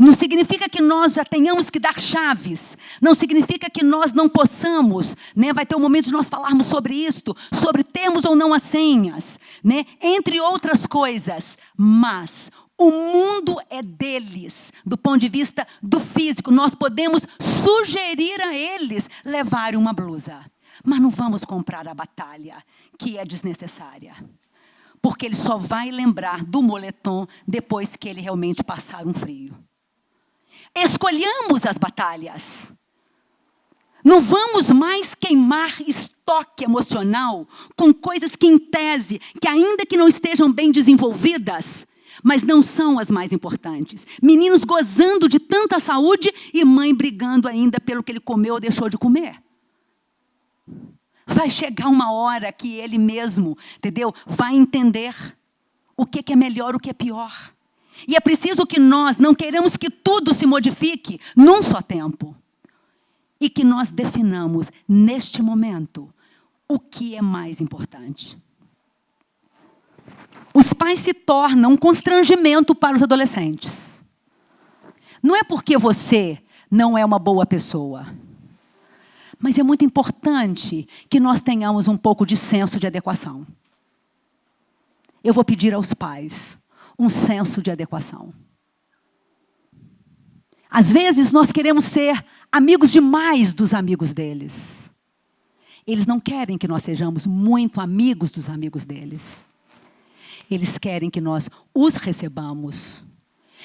Não significa que nós já tenhamos que dar chaves. Não significa que nós não possamos, né? Vai ter um momento de nós falarmos sobre isto, sobre termos ou não as senhas, né? Entre outras coisas. Mas o mundo é deles, do ponto de vista do físico. Nós podemos sugerir a eles levarem uma blusa. Mas não vamos comprar a batalha, que é desnecessária. Porque ele só vai lembrar do moletom depois que ele realmente passar um frio. Escolhamos as batalhas. Não vamos mais queimar estoque emocional com coisas que, em tese, que ainda que não estejam bem desenvolvidas, mas não são as mais importantes. Meninos gozando de tanta saúde e mãe brigando ainda pelo que ele comeu ou deixou de comer. Vai chegar uma hora que ele mesmo, entendeu? Vai entender o que é melhor, o que é pior. E é preciso que nós não queremos que tudo se modifique num só tempo. E que nós definamos, neste momento, o que é mais importante. Os pais se tornam um constrangimento para os adolescentes. Não é porque você não é uma boa pessoa. Mas é muito importante que nós tenhamos um pouco de senso de adequação. Eu vou pedir aos pais um senso de adequação. Às vezes nós queremos ser amigos demais dos amigos deles. Eles não querem que nós sejamos muito amigos dos amigos deles. Eles querem que nós os recebamos.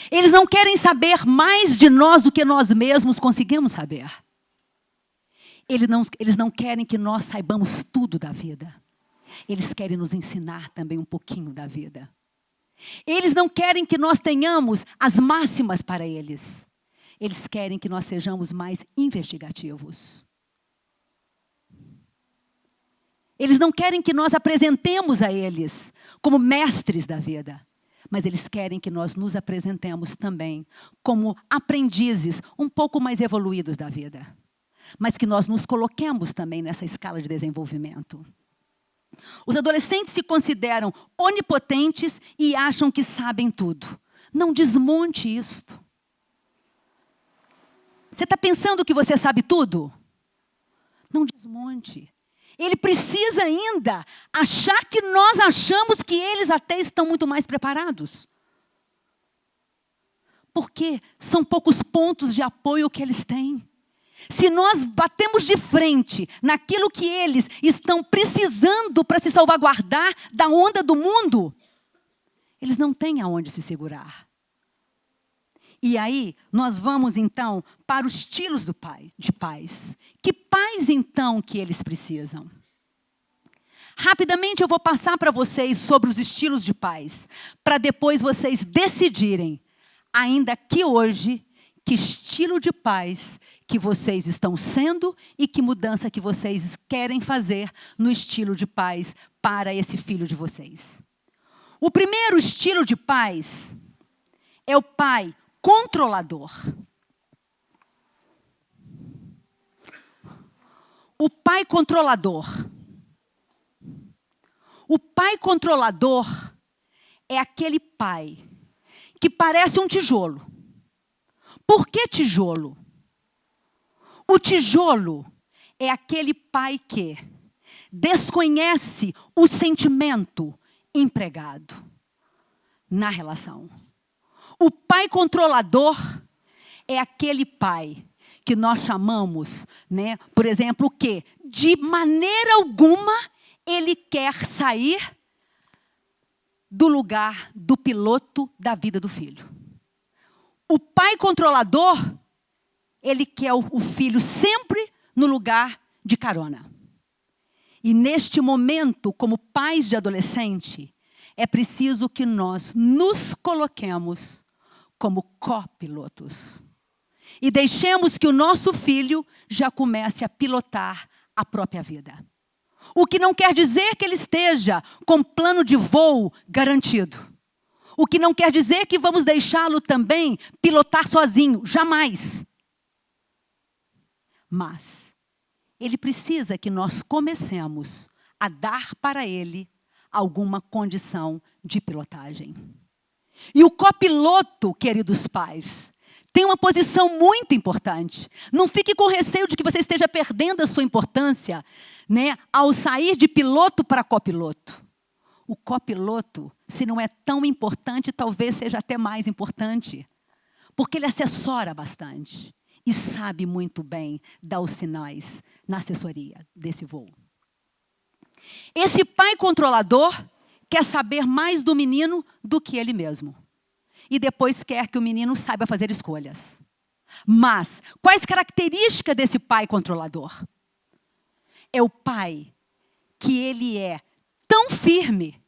Eles não querem saber mais de nós do que nós mesmos conseguimos saber. Eles não querem que nós saibamos tudo da vida. Eles querem nos ensinar também um pouquinho da vida. Eles não querem que nós tenhamos as máximas para eles. Eles querem que nós sejamos mais investigativos. Eles não querem que nós apresentemos a eles como mestres da vida. Mas eles querem que nós nos apresentemos também como aprendizes um pouco mais evoluídos da vida. Mas que nós nos coloquemos também nessa escala de desenvolvimento. Os adolescentes se consideram onipotentes e acham que sabem tudo. Não desmonte isto. Você está pensando que você sabe tudo? Não desmonte. Ele precisa ainda achar que nós achamos que eles até estão muito mais preparados. Porque são poucos pontos de apoio que eles têm. Se nós batemos de frente naquilo que eles estão precisando para se salvaguardar da onda do mundo, eles não têm aonde se segurar. E aí, nós vamos então para os estilos de pais. Que pais então que eles precisam? Rapidamente eu vou passar para vocês sobre os estilos de pais, para depois vocês decidirem, ainda aqui hoje, que estilo de pais que vocês estão sendo e que mudança que vocês querem fazer no estilo de pais para esse filho de vocês. O primeiro estilo de pais é o pai controlador. O pai controlador. O pai controlador é aquele pai que parece um tijolo. Por que tijolo? O tijolo é aquele pai que desconhece o sentimento empregado na relação. O pai controlador é aquele pai que nós chamamos, né, por exemplo, o quê? De maneira alguma ele quer sair do lugar do piloto da vida do filho. O pai controlador, ele quer o filho sempre no lugar de carona. E neste momento, como pais de adolescente, é preciso que nós nos coloquemos como copilotos. E deixemos que o nosso filho já comece a pilotar a própria vida. O que não quer dizer que ele esteja com plano de voo garantido. O que não quer dizer que vamos deixá-lo também pilotar sozinho. Jamais. Mas ele precisa que nós comecemos a dar para ele alguma condição de pilotagem. E o copiloto, queridos pais, tem uma posição muito importante. Não fique com receio de que você esteja perdendo a sua importância, né, ao sair de piloto para copiloto. O copiloto, se não é tão importante, talvez seja até mais importante, porque ele assessora bastante e sabe muito bem dar os sinais na assessoria desse voo. Esse pai controlador quer saber mais do menino do que ele mesmo. E depois quer que o menino saiba fazer escolhas. Mas, quais características desse pai controlador? É o pai que ele é tão firme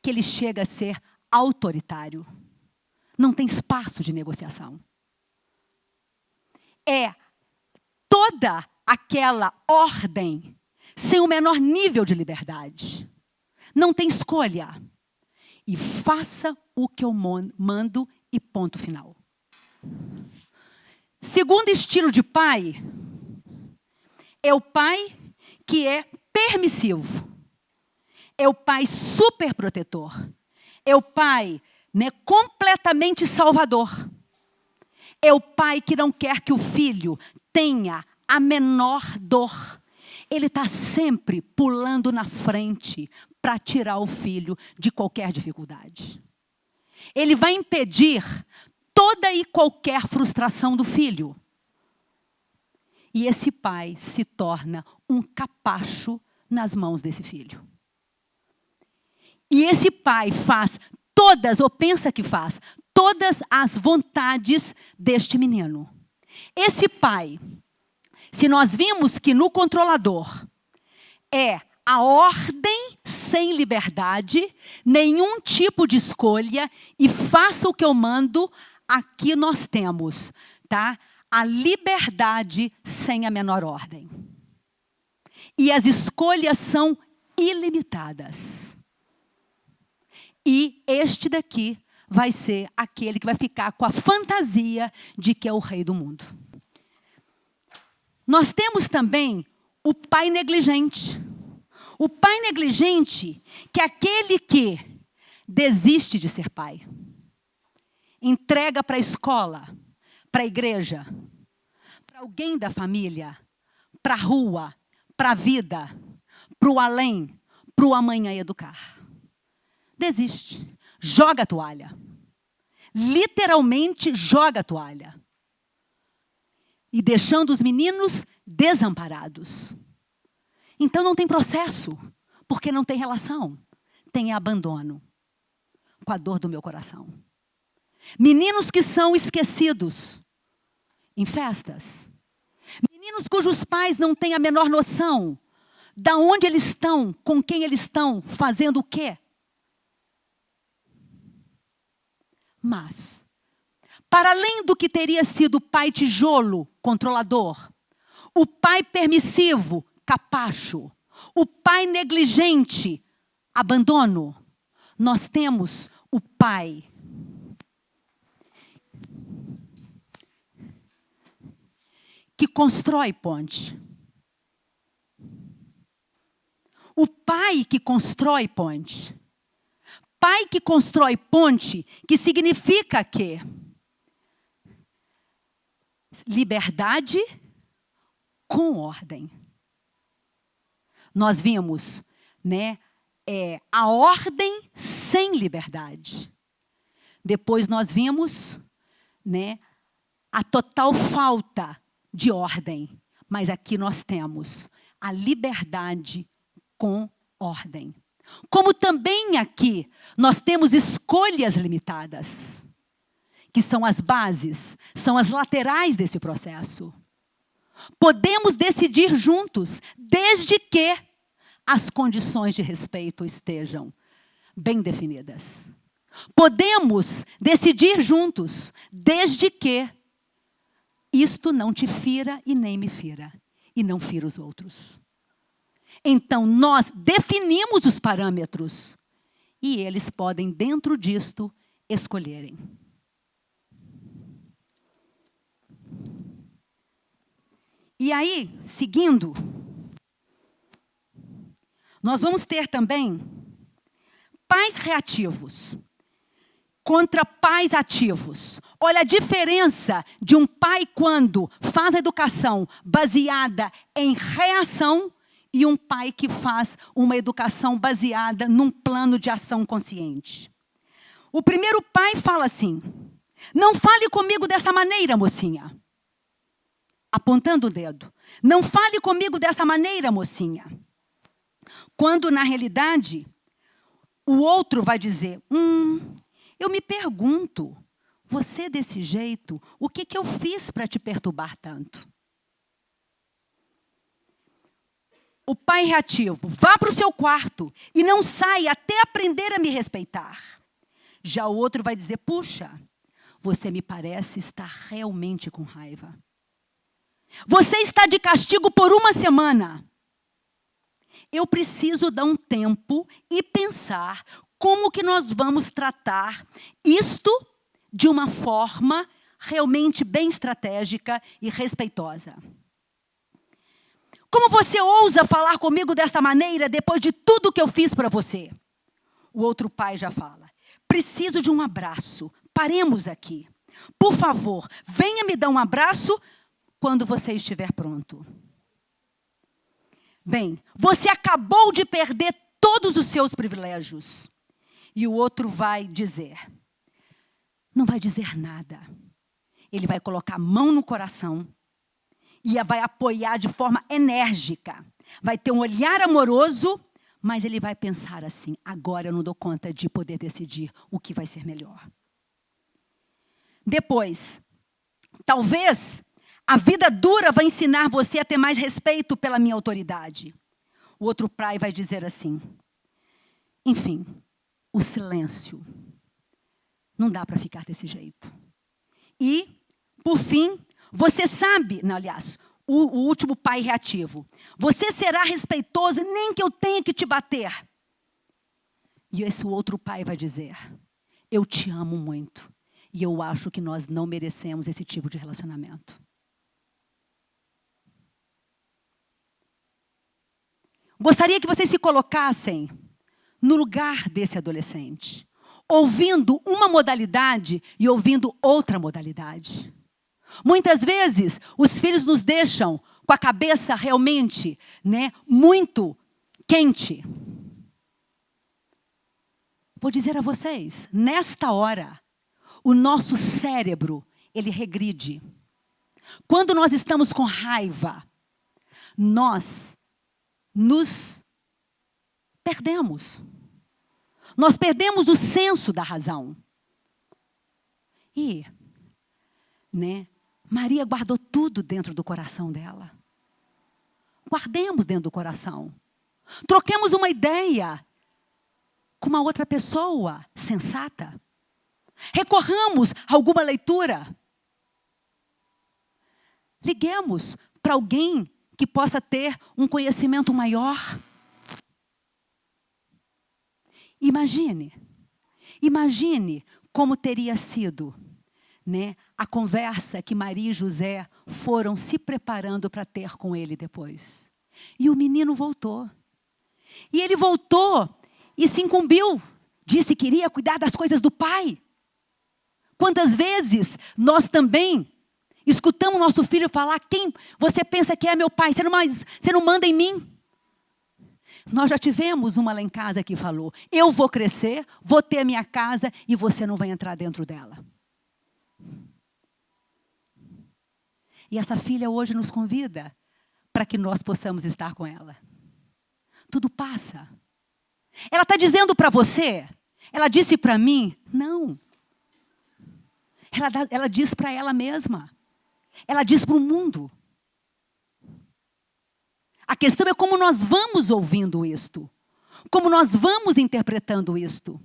que ele chega a ser autoritário. Não tem espaço de negociação. É toda aquela ordem sem o menor nível de liberdade. Não tem escolha. E faça o que eu mando e ponto final. Segundo estilo de pai, é o pai que é permissivo. É o pai superprotetor. É o pai, né, completamente salvador. É o pai que não quer que o filho tenha a menor dor. Ele está sempre pulando na frente para tirar o filho de qualquer dificuldade. Ele vai impedir toda e qualquer frustração do filho. E esse pai se torna um capacho nas mãos desse filho. E esse pai faz todas, ou pensa que faz, todas as vontades deste menino. Esse pai, se nós vimos que no controlador é a ordem sem liberdade, nenhum tipo de escolha, e faça o que eu mando, aqui nós temos, tá? A liberdade sem a menor ordem. E as escolhas são ilimitadas. E este daqui vai ser aquele que vai ficar com a fantasia de que é o rei do mundo. Nós temos também o pai negligente. O pai negligente, que é aquele que desiste de ser pai. Entrega para a escola, para a igreja, para alguém da família, para a rua, para a vida, para o além, para o amanhã educar. Desiste. Joga a toalha. Literalmente joga a toalha. E deixando os meninos desamparados. Então não tem processo, porque não tem relação. Tem abandono com a dor do meu coração. Meninos que são esquecidos em festas. Meninos cujos pais não têm a menor noção de onde eles estão, com quem eles estão, fazendo o quê. Mas, para além do que teria sido o pai tijolo, controlador, o pai permissivo, capacho, o pai negligente, abandono, nós temos o pai que constrói ponte. O pai que constrói ponte. Pai que constrói ponte, que significa que liberdade com ordem. Nós vimos, né, a ordem sem liberdade. Depois nós vimos, né, a total falta de ordem. Mas aqui nós temos a liberdade com ordem. Como também aqui nós temos escolhas limitadas, que são as bases, são as laterais desse processo. Podemos decidir juntos, desde que as condições de respeito estejam bem definidas. Podemos decidir juntos, desde que isto não te fira e nem me fira, e não fira os outros. Então, nós definimos os parâmetros, e eles podem, dentro disto, escolherem. E aí, seguindo, nós vamos ter também pais reativos contra pais ativos. Olha a diferença de um pai quando faz a educação baseada em reação e um pai que faz uma educação baseada num plano de ação consciente. O primeiro pai fala assim: não fale comigo dessa maneira, mocinha. Apontando o dedo. Não fale comigo dessa maneira, mocinha. Quando, na realidade, o outro vai dizer: eu me pergunto, você desse jeito, o que eu fiz para te perturbar tanto? O pai reativo: vá para o seu quarto e não saia até aprender a me respeitar. Já o outro vai dizer: puxa, você me parece estar realmente com raiva. Você está de castigo por uma semana. Eu preciso dar um tempo e pensar como que nós vamos tratar isto de uma forma realmente bem estratégica e respeitosa. Como você ousa falar comigo desta maneira depois de tudo que eu fiz para você? O outro pai já fala: preciso de um abraço. Paremos aqui. Por favor, venha me dar um abraço quando você estiver pronto. Bem, você acabou de perder todos os seus privilégios. E o outro vai dizer, não vai dizer nada. Ele vai colocar a mão no coração e vai apoiar de forma enérgica. Vai ter um olhar amoroso, mas ele vai pensar assim: agora eu não dou conta de poder decidir o que vai ser melhor. Depois, talvez a vida dura vai ensinar você a ter mais respeito pela minha autoridade. O outro pai vai dizer assim: enfim, o silêncio. Não dá para ficar desse jeito. E, por fim, você sabe, não, aliás, o último pai reativo: você será respeitoso nem que eu tenha que te bater. E esse outro pai vai dizer: eu te amo muito. E eu acho que nós não merecemos esse tipo de relacionamento. Gostaria que vocês se colocassem no lugar desse adolescente, ouvindo uma modalidade e ouvindo outra modalidade. Muitas vezes, os filhos nos deixam com a cabeça realmente, muito quente. Vou dizer a vocês, nesta hora, o nosso cérebro, ele regride. Quando nós estamos com raiva, nós nos perdemos. Nós perdemos o senso da razão. E, Maria guardou tudo dentro do coração dela. Guardemos dentro do coração. Troquemos uma ideia com uma outra pessoa sensata. Recorramos a alguma leitura. Liguemos para alguém que possa ter um conhecimento maior. Imagine como teria sido, a conversa que Maria e José foram se preparando para ter com ele depois. E o menino voltou. E ele voltou e se incumbiu. Disse que iria cuidar das coisas do pai. Quantas vezes nós também escutamos nosso filho falar: quem você pensa que é meu pai? Você não manda em mim. Nós já tivemos uma lá em casa que falou: eu vou crescer, vou ter a minha casa e você não vai entrar dentro dela. E essa filha hoje nos convida para que nós possamos estar com ela. Tudo passa. Ela está dizendo para você, ela disse para mim, não. Ela diz para ela mesma. Ela diz para o mundo. A questão é como nós vamos ouvindo isto. Como nós vamos interpretando isto.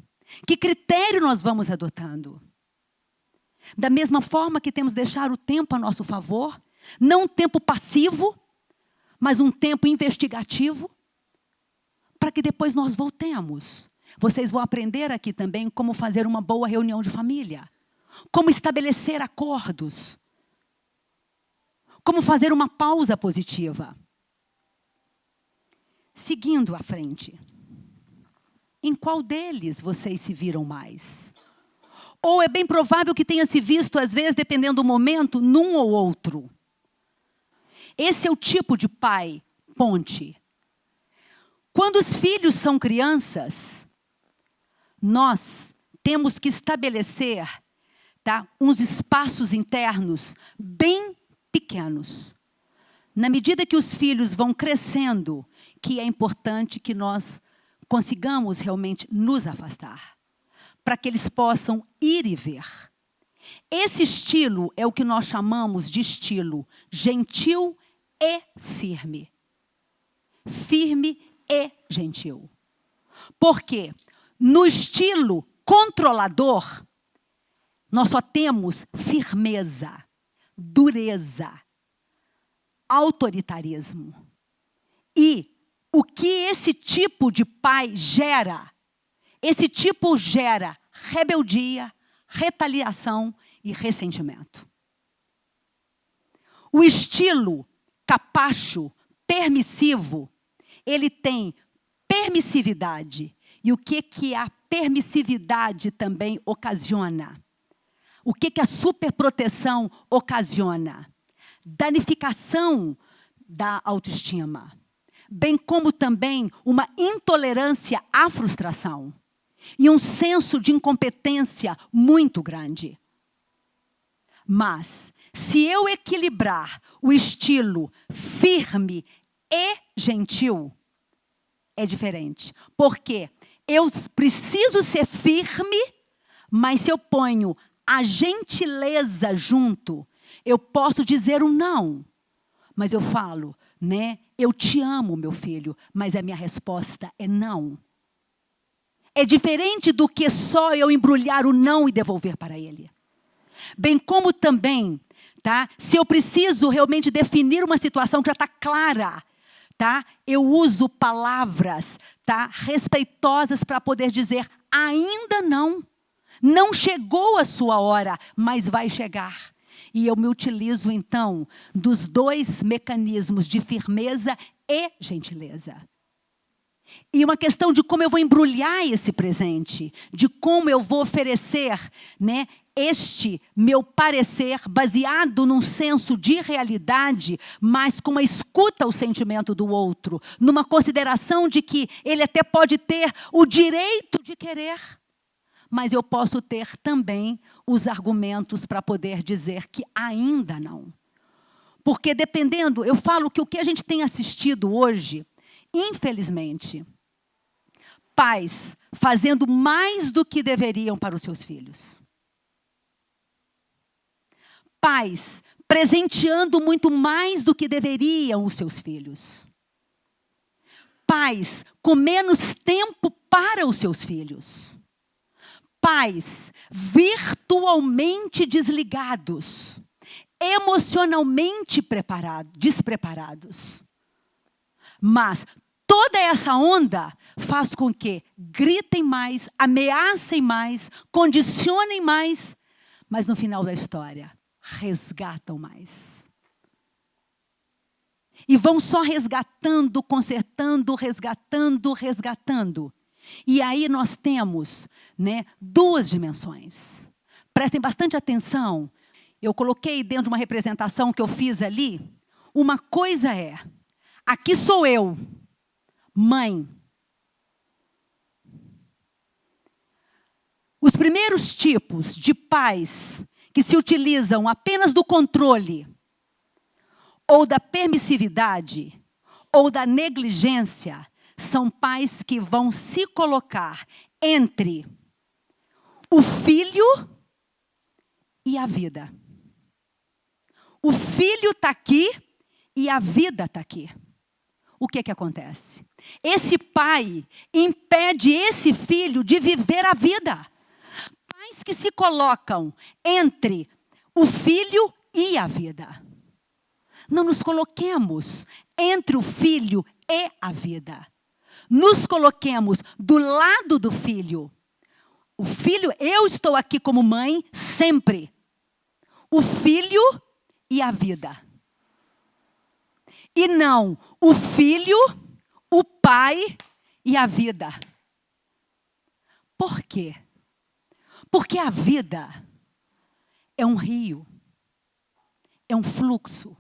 Que critério nós vamos adotando. Da mesma forma que temos de deixar o tempo a nosso favor. Não um tempo passivo, mas um tempo investigativo. Para que depois nós voltemos. Vocês vão aprender aqui também como fazer uma boa reunião de família. Como estabelecer acordos. Como fazer uma pausa positiva. Seguindo à frente. Em qual deles vocês se viram mais? Ou é bem provável que tenha se visto, às vezes, dependendo do momento, num ou outro. Esse é o tipo de pai ponte. Quando os filhos são crianças, nós temos que estabelecer, uns espaços internos bem pequenos. Na medida que os filhos vão crescendo, que é importante que nós consigamos realmente nos afastar, para que eles possam ir e ver. Esse estilo é o que nós chamamos de estilo gentil e firme. Firme e gentil. Porque no estilo controlador, nós só temos firmeza, dureza, autoritarismo. E o que esse tipo de pai gera? Esse tipo gera rebeldia, retaliação e ressentimento. O estilo capacho, permissivo, ele tem permissividade. E o que a permissividade também ocasiona? O que a superproteção ocasiona? Danificação da autoestima. Bem como também uma intolerância à frustração. E um senso de incompetência muito grande. Mas, se eu equilibrar o estilo firme e gentil, é diferente. Porque eu preciso ser firme, mas se eu ponho a gentileza junto, eu posso dizer um não. Mas eu falo, eu te amo, meu filho, mas a minha resposta é não. É diferente do que só eu embrulhar o não e devolver para ele. Bem como também, se eu preciso realmente definir uma situação que já está clara, eu uso palavras, respeitosas para poder dizer ainda não. Não chegou a sua hora, mas vai chegar. E eu me utilizo, então, dos dois mecanismos de firmeza e gentileza. E uma questão de como eu vou embrulhar esse presente, de como eu vou oferecer, este meu parecer baseado num senso de realidade, mas com uma escuta ao sentimento do outro, numa consideração de que ele até pode ter o direito de querer, mas eu posso ter também os argumentos para poder dizer que ainda não. Porque dependendo, eu falo que o que a gente tem assistido hoje, infelizmente, pais fazendo mais do que deveriam para os seus filhos. Pais presenteando muito mais do que deveriam os seus filhos. Pais com menos tempo para os seus filhos. Pais virtualmente desligados, emocionalmente despreparados. Mas toda essa onda faz com que gritem mais, ameacem mais, condicionem mais, mas no final da história, resgatam mais. E vão só resgatando, consertando, resgatando. E aí nós temos, duas dimensões. Prestem bastante atenção. Eu coloquei dentro de uma representação que eu fiz ali. Uma coisa é, aqui sou eu, mãe. Os primeiros tipos de pais que se utilizam apenas do controle, ou da permissividade, ou da negligência, são pais que vão se colocar entre o filho e a vida. O filho está aqui e a vida está aqui. O que acontece? Esse pai impede esse filho de viver a vida. Pais que se colocam entre o filho e a vida. Não nos coloquemos entre o filho e a vida. Nos coloquemos do lado do filho. O filho, eu estou aqui como mãe sempre. O filho e a vida. E não o filho, o pai e a vida. Por quê? Porque a vida é um rio, é um fluxo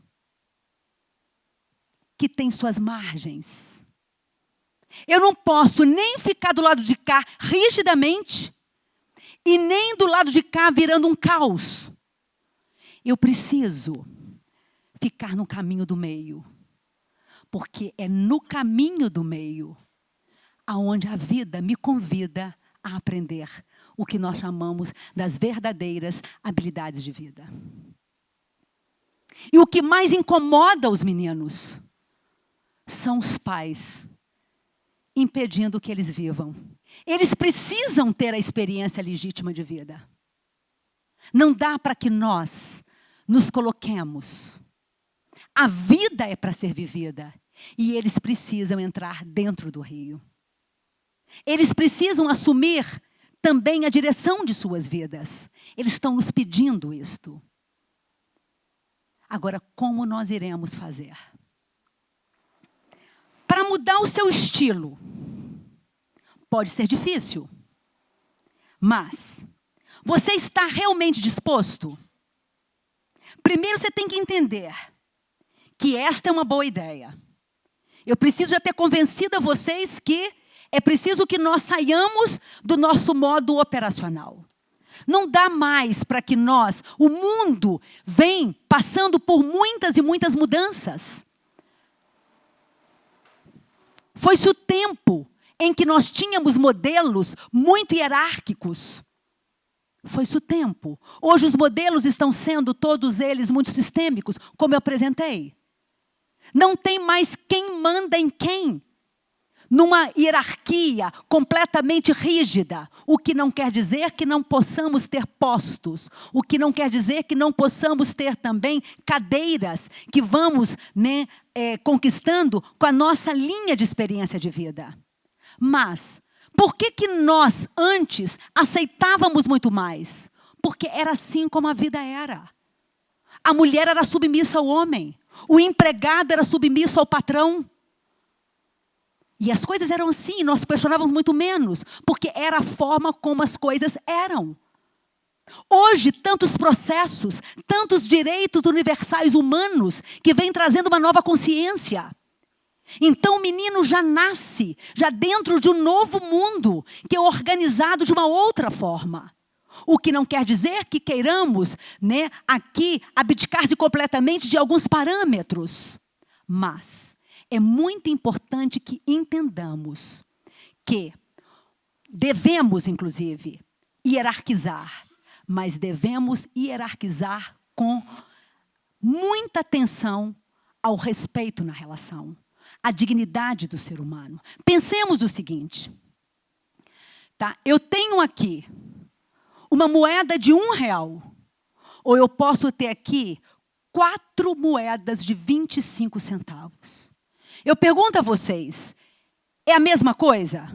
que tem suas margens. Eu não posso nem ficar do lado de cá rigidamente e nem do lado de cá virando um caos. Eu preciso ficar no caminho do meio. Porque é no caminho do meio aonde a vida me convida a aprender o que nós chamamos das verdadeiras habilidades de vida. E o que mais incomoda os meninos são os pais impedindo que eles vivam. Eles precisam ter a experiência legítima de vida. Não dá para que nós nos coloquemos. A vida é para ser vivida. E eles precisam entrar dentro do rio. Eles precisam assumir também a direção de suas vidas. Eles estão nos pedindo isto. Agora, como nós iremos fazer? Para mudar o seu estilo, pode ser difícil. Mas, você está realmente disposto? Primeiro você tem que entender que esta é uma boa ideia. Eu preciso já ter convencido a vocês que é preciso que nós saiamos do nosso modo operacional. Não dá mais para que nós, o mundo vem passando por muitas e muitas mudanças. Foi-se o tempo em que nós tínhamos modelos muito hierárquicos. Foi-se o tempo. Hoje os modelos estão sendo todos eles muito sistêmicos, como eu apresentei. Não tem mais quem manda em quem. Numa hierarquia completamente rígida. O que não quer dizer que não possamos ter postos. O que não quer dizer que não possamos ter também cadeiras que vamos conquistando com a nossa linha de experiência de vida. Mas, por que nós antes aceitávamos muito mais? Porque era assim como a vida era. A mulher era submissa ao homem. O empregado era submisso ao patrão. E as coisas eram assim, nós questionávamos muito menos, porque era a forma como as coisas eram. Hoje, tantos processos, tantos direitos universais humanos, que vêm trazendo uma nova consciência. Então o menino já nasce, já dentro de um novo mundo, que é organizado de uma outra forma. O que não quer dizer que queiramos, aqui, abdicar-se completamente de alguns parâmetros. Mas é muito importante que entendamos que devemos, inclusive, hierarquizar. Mas devemos hierarquizar com muita atenção ao respeito na relação. A dignidade do ser humano. Pensemos o seguinte. Tá? Eu tenho aqui uma moeda de R$1. Ou eu posso ter aqui 4 moedas de 25 centavos. Eu pergunto a vocês, é a mesma coisa?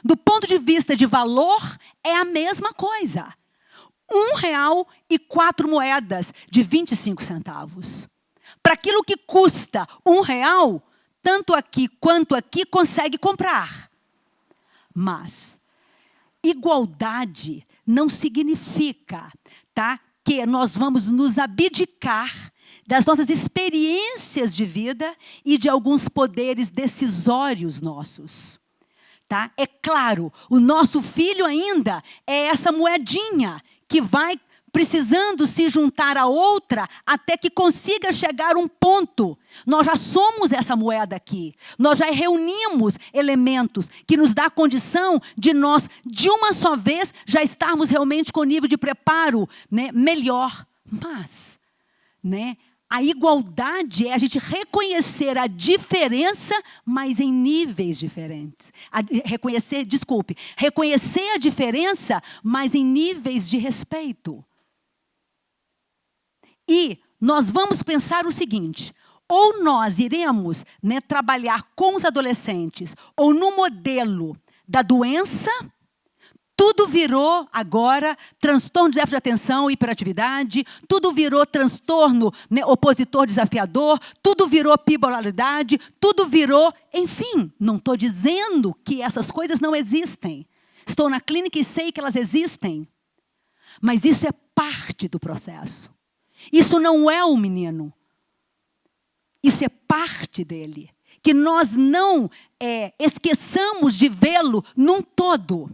Do ponto de vista de valor, é a mesma coisa. R$1 e 4 moedas de 25 centavos. Para aquilo que custa R$1, tanto aqui quanto aqui consegue comprar. Mas igualdade não significa, que nós vamos nos abdicar das nossas experiências de vida e de alguns poderes decisórios nossos. É claro, o nosso filho ainda é essa moedinha que vai precisando se juntar a outra até que consiga chegar a um ponto. Nós já somos essa moeda aqui. Nós já reunimos elementos que nos dá a condição de nós, de uma só vez, já estarmos realmente com nível de preparo, né, melhor. Mas, né, a igualdade é a gente reconhecer a diferença, mas em níveis diferentes. Reconhecer a diferença, mas em níveis de respeito. E nós vamos pensar o seguinte: ou nós iremos, né, trabalhar com os adolescentes, ou no modelo da doença. Tudo virou agora transtorno de déficit de atenção e hiperatividade, tudo virou transtorno, né, opositor desafiador, tudo virou bipolaridade, tudo virou, enfim, não estou dizendo que essas coisas não existem. Estou na clínica e sei que elas existem. Mas isso é parte do processo. Isso não é o menino. Isso é parte dele. Que nós não esqueçamos de vê-lo num todo.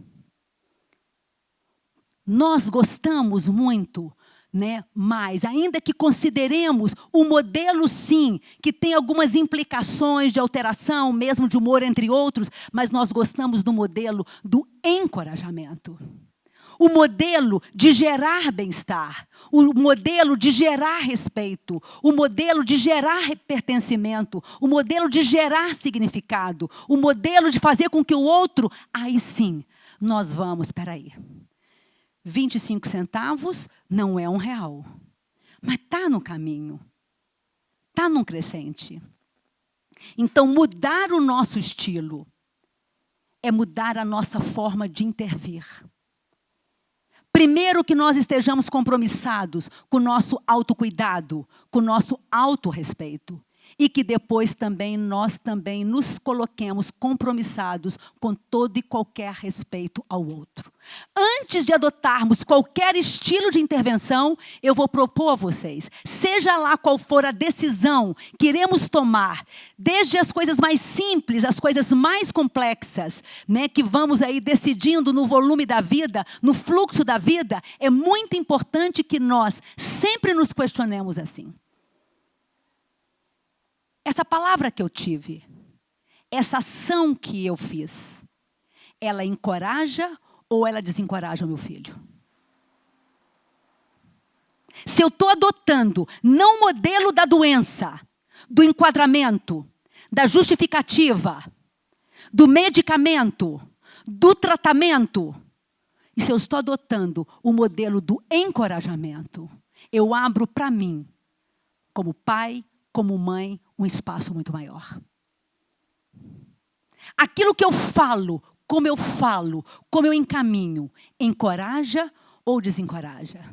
Nós gostamos muito, né? Mas ainda que consideremos o modelo, sim, que tem algumas implicações de alteração, mesmo de humor, entre outros, mas nós gostamos do modelo do encorajamento. O modelo de gerar bem-estar, o modelo de gerar respeito, o modelo de gerar pertencimento, o modelo de gerar significado, o modelo de fazer com que o outro, aí sim, nós vamos, espera aí. 25 centavos não é R$1, mas está no caminho, está num crescente. Então, mudar o nosso estilo é mudar a nossa forma de intervir. Primeiro que nós estejamos compromissados com o nosso autocuidado, com o nosso autorrespeito. E que depois também nós também nos coloquemos compromissados com todo e qualquer respeito ao outro. Antes de adotarmos qualquer estilo de intervenção, eu vou propor a vocês, seja lá qual for a decisão que iremos tomar, desde as coisas mais simples, as coisas mais complexas, né, que vamos aí decidindo no volume da vida, no fluxo da vida, é muito importante que nós sempre nos questionemos assim. Essa palavra que eu tive, essa ação que eu fiz, ela encoraja ou ela desencoraja o meu filho? Se eu estou adotando não o modelo da doença, do enquadramento, da justificativa, do medicamento, do tratamento, e se eu estou adotando o modelo do encorajamento, eu abro para mim, como pai, como mãe, um espaço muito maior. Aquilo que eu falo, como eu encaminho, encoraja ou desencoraja?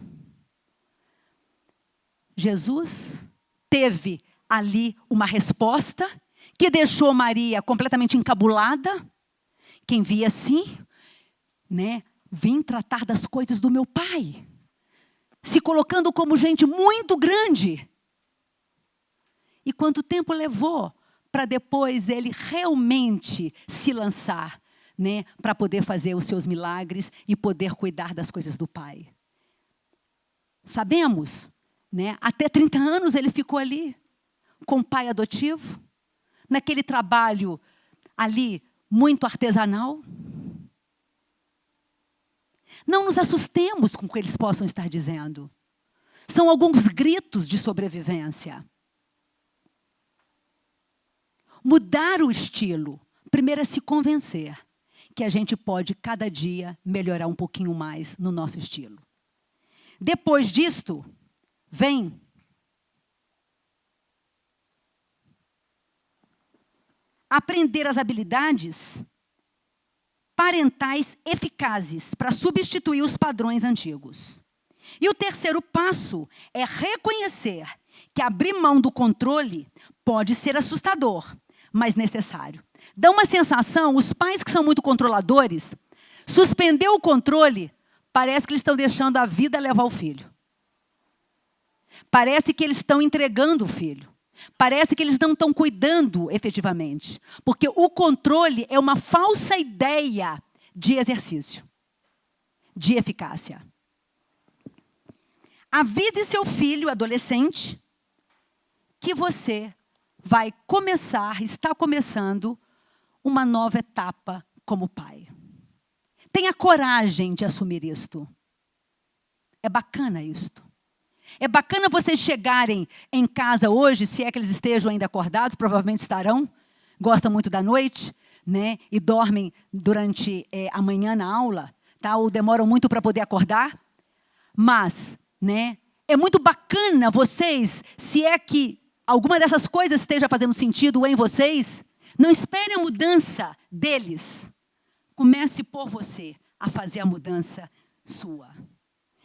Jesus teve ali uma resposta que deixou Maria completamente encabulada. Quem via assim, né, vim tratar das coisas do meu pai, se colocando como gente muito grande. E quanto tempo levou para depois ele realmente se lançar, né, para poder fazer os seus milagres e poder cuidar das coisas do pai? Sabemos, né, até 30 anos ele ficou ali, com o pai adotivo, naquele trabalho ali muito artesanal. Não nos assustemos com o que eles possam estar dizendo. São alguns gritos de sobrevivência. Mudar o estilo, primeiro é se convencer que a gente pode, cada dia, melhorar um pouquinho mais no nosso estilo. Depois disto, vem aprender as habilidades parentais eficazes para substituir os padrões antigos. E o terceiro passo é reconhecer que abrir mão do controle pode ser assustador, mas necessário. Dá uma sensação, os pais que são muito controladores, suspender o controle, parece que eles estão deixando a vida levar o filho. Parece que eles estão entregando o filho. Parece que eles não estão cuidando efetivamente. Porque o controle é uma falsa ideia de exercício, de eficácia. avise seu filho adolescente que você vai está começando uma nova etapa como pai. Tenha coragem de assumir isto. É bacana isto. É bacana vocês chegarem em casa hoje, se é que eles estejam ainda acordados, provavelmente estarão, gostam muito da noite, né? E dormem durante a manhã na aula, tá? Ou demoram muito para poder acordar. Mas, né? É muito bacana vocês, se é que alguma dessas coisas esteja fazendo sentido em vocês, não esperem a mudança deles. Comece por você a fazer a mudança sua.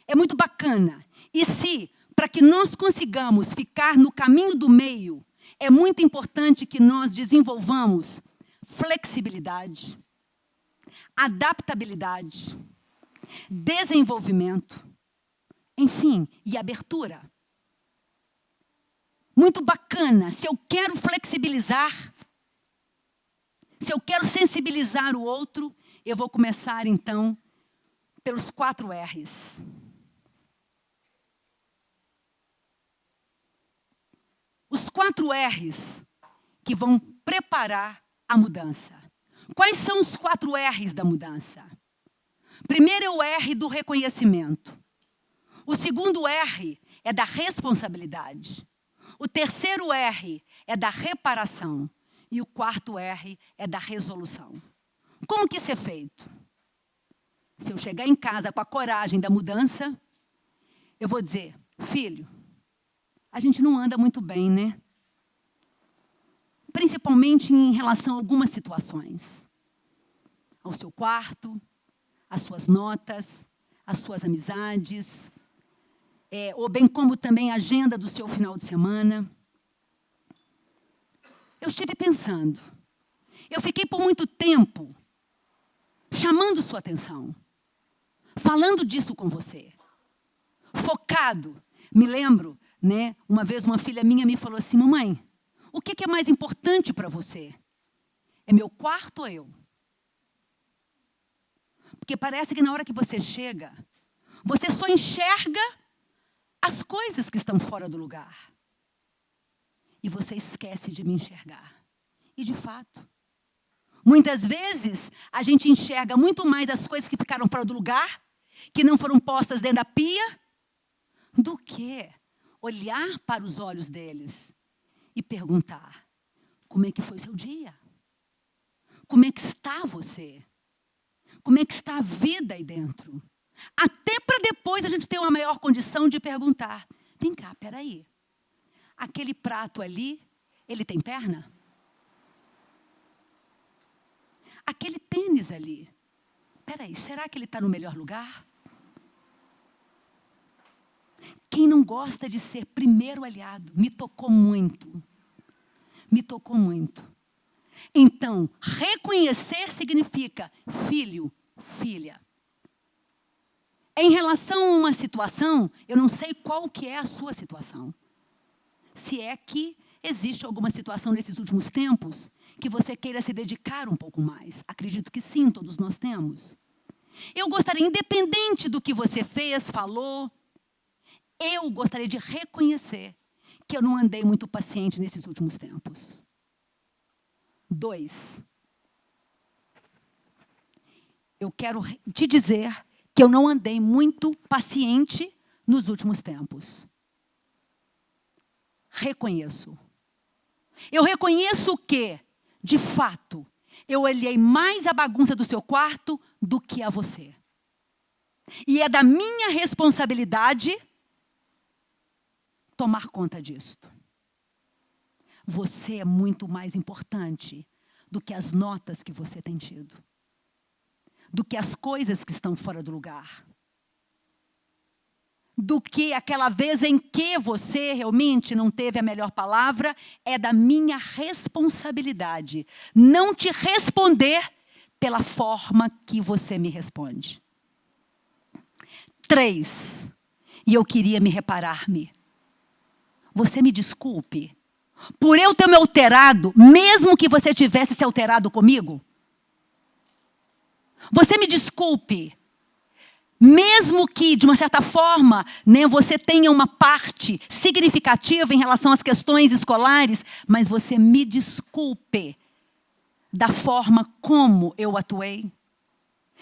É muito bacana. E se, para que nós consigamos ficar no caminho do meio, é muito importante que nós desenvolvamos flexibilidade, adaptabilidade, desenvolvimento, enfim, e abertura. Muito bacana. Se eu quero flexibilizar, se eu quero sensibilizar o outro, eu vou começar, então, pelos 4 R's. Os 4 R's que vão preparar a mudança. Quais são os 4 R's da mudança? Primeiro é o R do reconhecimento. O segundo R é da responsabilidade. O terceiro R é da reparação. E o quarto R é da resolução. Como que isso é feito? Se eu chegar em casa com a coragem da mudança, eu vou dizer, filho, a gente não anda muito bem, né? Principalmente em relação a algumas situações. Ao seu quarto, às suas notas, às suas amizades, ou bem como também a agenda do seu final de semana. Eu estive pensando, eu fiquei por muito tempo chamando sua atenção, falando disso com você, focado. Me lembro, né, uma vez uma filha minha me falou assim, mamãe, o que é mais importante para você? É meu quarto ou eu? Porque parece que na hora que você chega, você só enxerga as coisas que estão fora do lugar. E você esquece de me enxergar. E de fato, muitas vezes a gente enxerga muito mais as coisas que ficaram fora do lugar, que não foram postas dentro da pia, do que olhar para os olhos deles e perguntar, como é que foi seu dia? Como é que está você? Como é que está a vida aí dentro? Até para depois a gente ter uma maior condição de perguntar, vem cá, peraí, aquele prato ali, ele tem perna? Aquele tênis ali, peraí, será que ele está no melhor lugar? Quem não gosta de ser primeiro aliado? Me tocou muito. Me tocou muito. Então, reconhecer significa filho, filha. Em relação a uma situação, eu não sei qual que é a sua situação. Se é que existe alguma situação nesses últimos tempos que você queira se dedicar um pouco mais. Acredito que sim, todos nós temos. Eu gostaria, independente do que você fez, falou, eu gostaria de reconhecer que eu não andei muito paciente nesses últimos tempos. 2. Eu quero te dizer que eu não andei muito paciente nos últimos tempos. Reconheço. Eu reconheço que, de fato, eu olhei mais a bagunça do seu quarto do que a você. E é da minha responsabilidade tomar conta disto. Você é muito mais importante do que as notas que você tem tido. Do que as coisas que estão fora do lugar. Do que aquela vez em que você realmente não teve a melhor palavra, é da minha responsabilidade. Não te responder pela forma que você me responde. 3. E eu queria me reparar-me. Você me desculpe por eu ter me alterado, mesmo que você tivesse se alterado comigo? Você me desculpe Mesmo que, de uma certa forma, né, você tenha uma parte significativa em relação às questões escolares, mas você me desculpe da forma como eu atuei.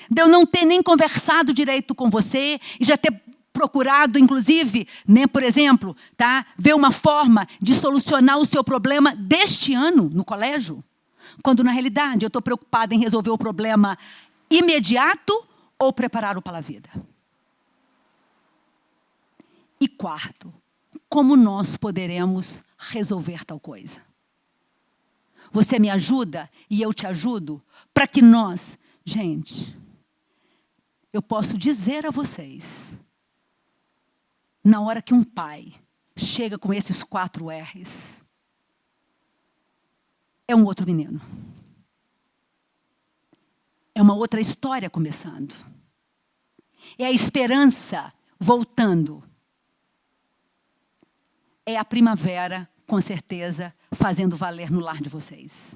De eu não ter nem conversado direito com você e já ter procurado, inclusive, né, por exemplo, tá, ver uma forma de solucionar o seu problema deste ano no colégio. Quando, na realidade, eu estou preocupada em resolver o problema imediato ou prepará-lo para a vida. E quarto, como nós poderemos resolver tal coisa? Você me ajuda e eu te ajudo para que nós... Gente, eu posso dizer a vocês, na hora que um pai chega com esses 4 R's, é um outro menino. É uma outra história começando. É a esperança voltando. É a primavera, com certeza, fazendo valer no lar de vocês.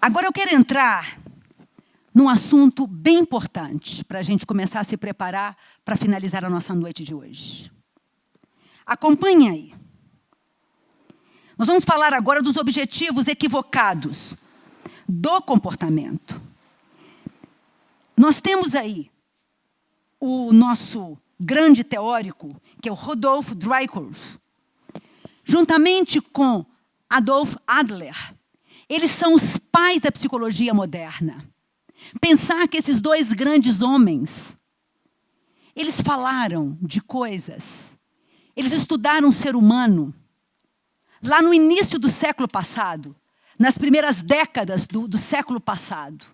Agora eu quero entrar num assunto bem importante, para a gente começar a se preparar para finalizar a nossa noite de hoje. Acompanhe aí. Nós vamos falar agora dos objetivos equivocados do comportamento. Nós temos aí o nosso grande teórico, que é o Rudolf Dreikurs, juntamente com Adolf Adler. Eles são os pais da psicologia moderna. Pensar que esses 2 grandes homens, eles falaram de coisas, eles estudaram o ser humano, lá no início do século passado, nas primeiras décadas do século passado,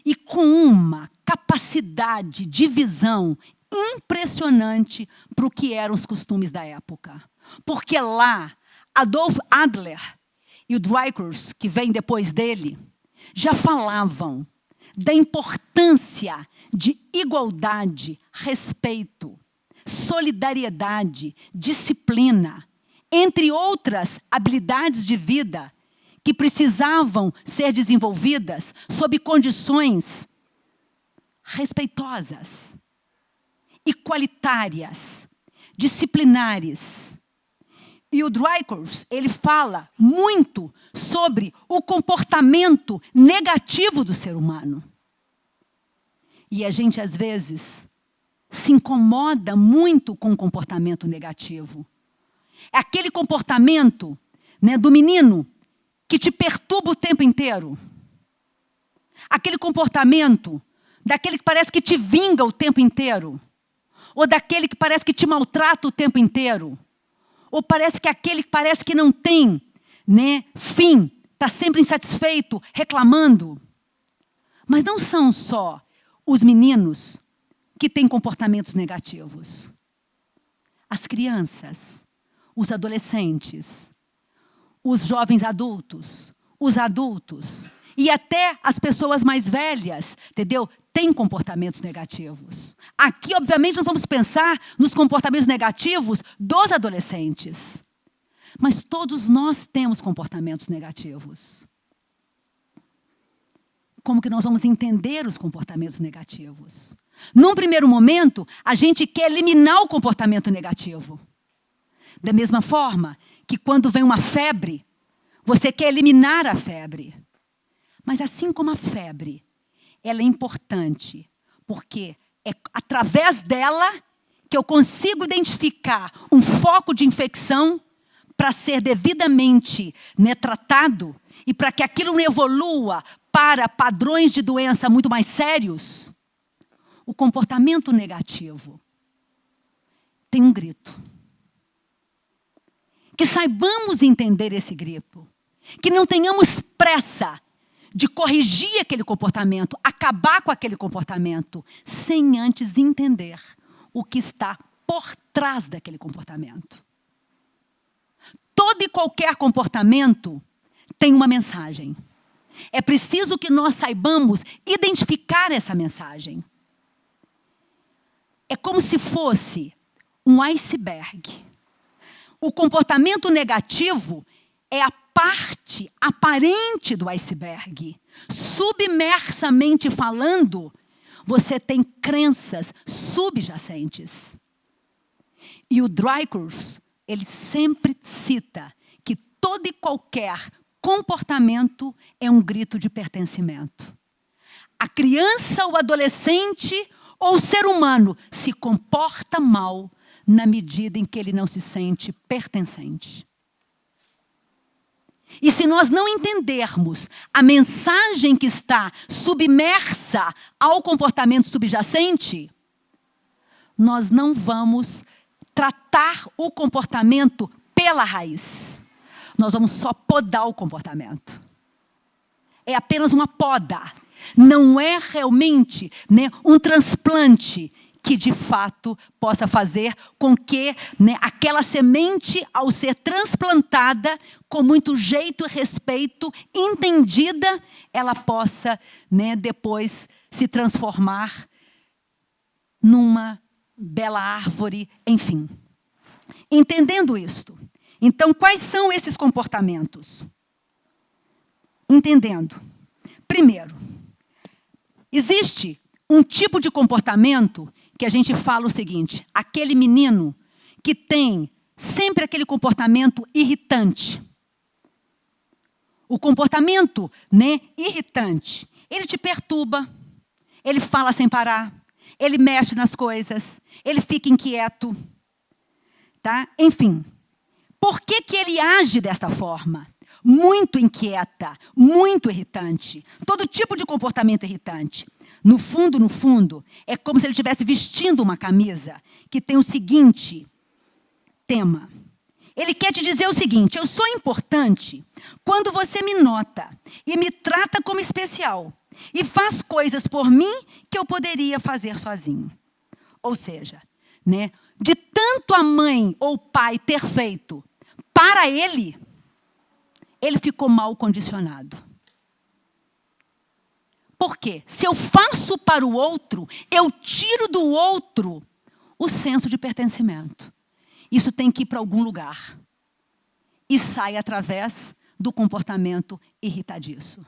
e com uma capacidade de visão impressionante para o que eram os costumes da época. Porque lá, Adolf Adler e o Dreikurs, que vem depois dele, já falavam da importância de igualdade, respeito, solidariedade, disciplina, entre outras habilidades de vida que precisavam ser desenvolvidas sob condições respeitosas, igualitárias, disciplinares. E o Dreikurs, ele fala muito sobre o comportamento negativo do ser humano. E a gente, às vezes, se incomoda muito com o comportamento negativo. É aquele comportamento, né, do menino que te perturba o tempo inteiro. Aquele comportamento daquele que parece que te vinga o tempo inteiro. Ou daquele que parece que te maltrata o tempo inteiro. Ou parece que aquele que parece que não tem, né, fim, está sempre insatisfeito, reclamando. Mas não são só os meninos que têm comportamentos negativos. As crianças, os adolescentes, os jovens adultos, os adultos e até as pessoas mais velhas, entendeu? Têm comportamentos negativos. Aqui, obviamente, nós vamos pensar nos comportamentos negativos dos adolescentes. Mas todos nós temos comportamentos negativos. Como que nós vamos entender os comportamentos negativos? Num primeiro momento, a gente quer eliminar o comportamento negativo. Da mesma forma que quando vem uma febre, você quer eliminar a febre. Mas assim como a febre, ela é importante, porque é através dela que eu consigo identificar um foco de infecção para ser devidamente, né, tratado e para que aquilo não evolua para padrões de doença muito mais sérios. O comportamento negativo tem um grito. Que saibamos entender esse grito. Que não tenhamos pressa de corrigir aquele comportamento, acabar com aquele comportamento, sem antes entender o que está por trás daquele comportamento. Todo e qualquer comportamento tem uma mensagem. É preciso que nós saibamos identificar essa mensagem. É como se fosse um iceberg. O comportamento negativo é a parte aparente do iceberg. Submersamente falando, você tem crenças subjacentes. E o Drycourse, ele sempre cita que todo e qualquer comportamento é um grito de pertencimento. A criança, o adolescente ou o ser humano se comporta mal na medida em que ele não se sente pertencente. E se nós não entendermos a mensagem que está submersa ao comportamento subjacente, nós não vamos tratar o comportamento pela raiz. Nós vamos só podar o comportamento. É apenas uma poda. Não é realmente, né, um transplante que de fato possa fazer com que, né, aquela semente, ao ser transplantada com muito jeito e respeito, entendida, ela possa, né, depois se transformar numa bela árvore, enfim. Entendendo isto, então quais são esses comportamentos? Entendendo. Primeiro, existe um tipo de comportamento que a gente fala o seguinte: aquele menino que tem sempre aquele comportamento irritante. O comportamento, né, irritante, ele te perturba, ele fala sem parar, ele mexe nas coisas, ele fica inquieto, tá? Enfim, por que que ele age desta forma? Muito inquieta, muito irritante, todo tipo de comportamento irritante. No fundo, é como se ele estivesse vestindo uma camisa que tem o seguinte tema. Ele quer te dizer o seguinte: eu sou importante quando você me nota e me trata como especial e faz coisas por mim que eu poderia fazer sozinho. Ou seja, né, de tanto a mãe ou o pai ter feito para ele, ele ficou mal condicionado. Por quê? Se eu faço para o outro, eu tiro do outro o senso de pertencimento. Isso tem que ir para algum lugar. E sai através do comportamento irritadiço.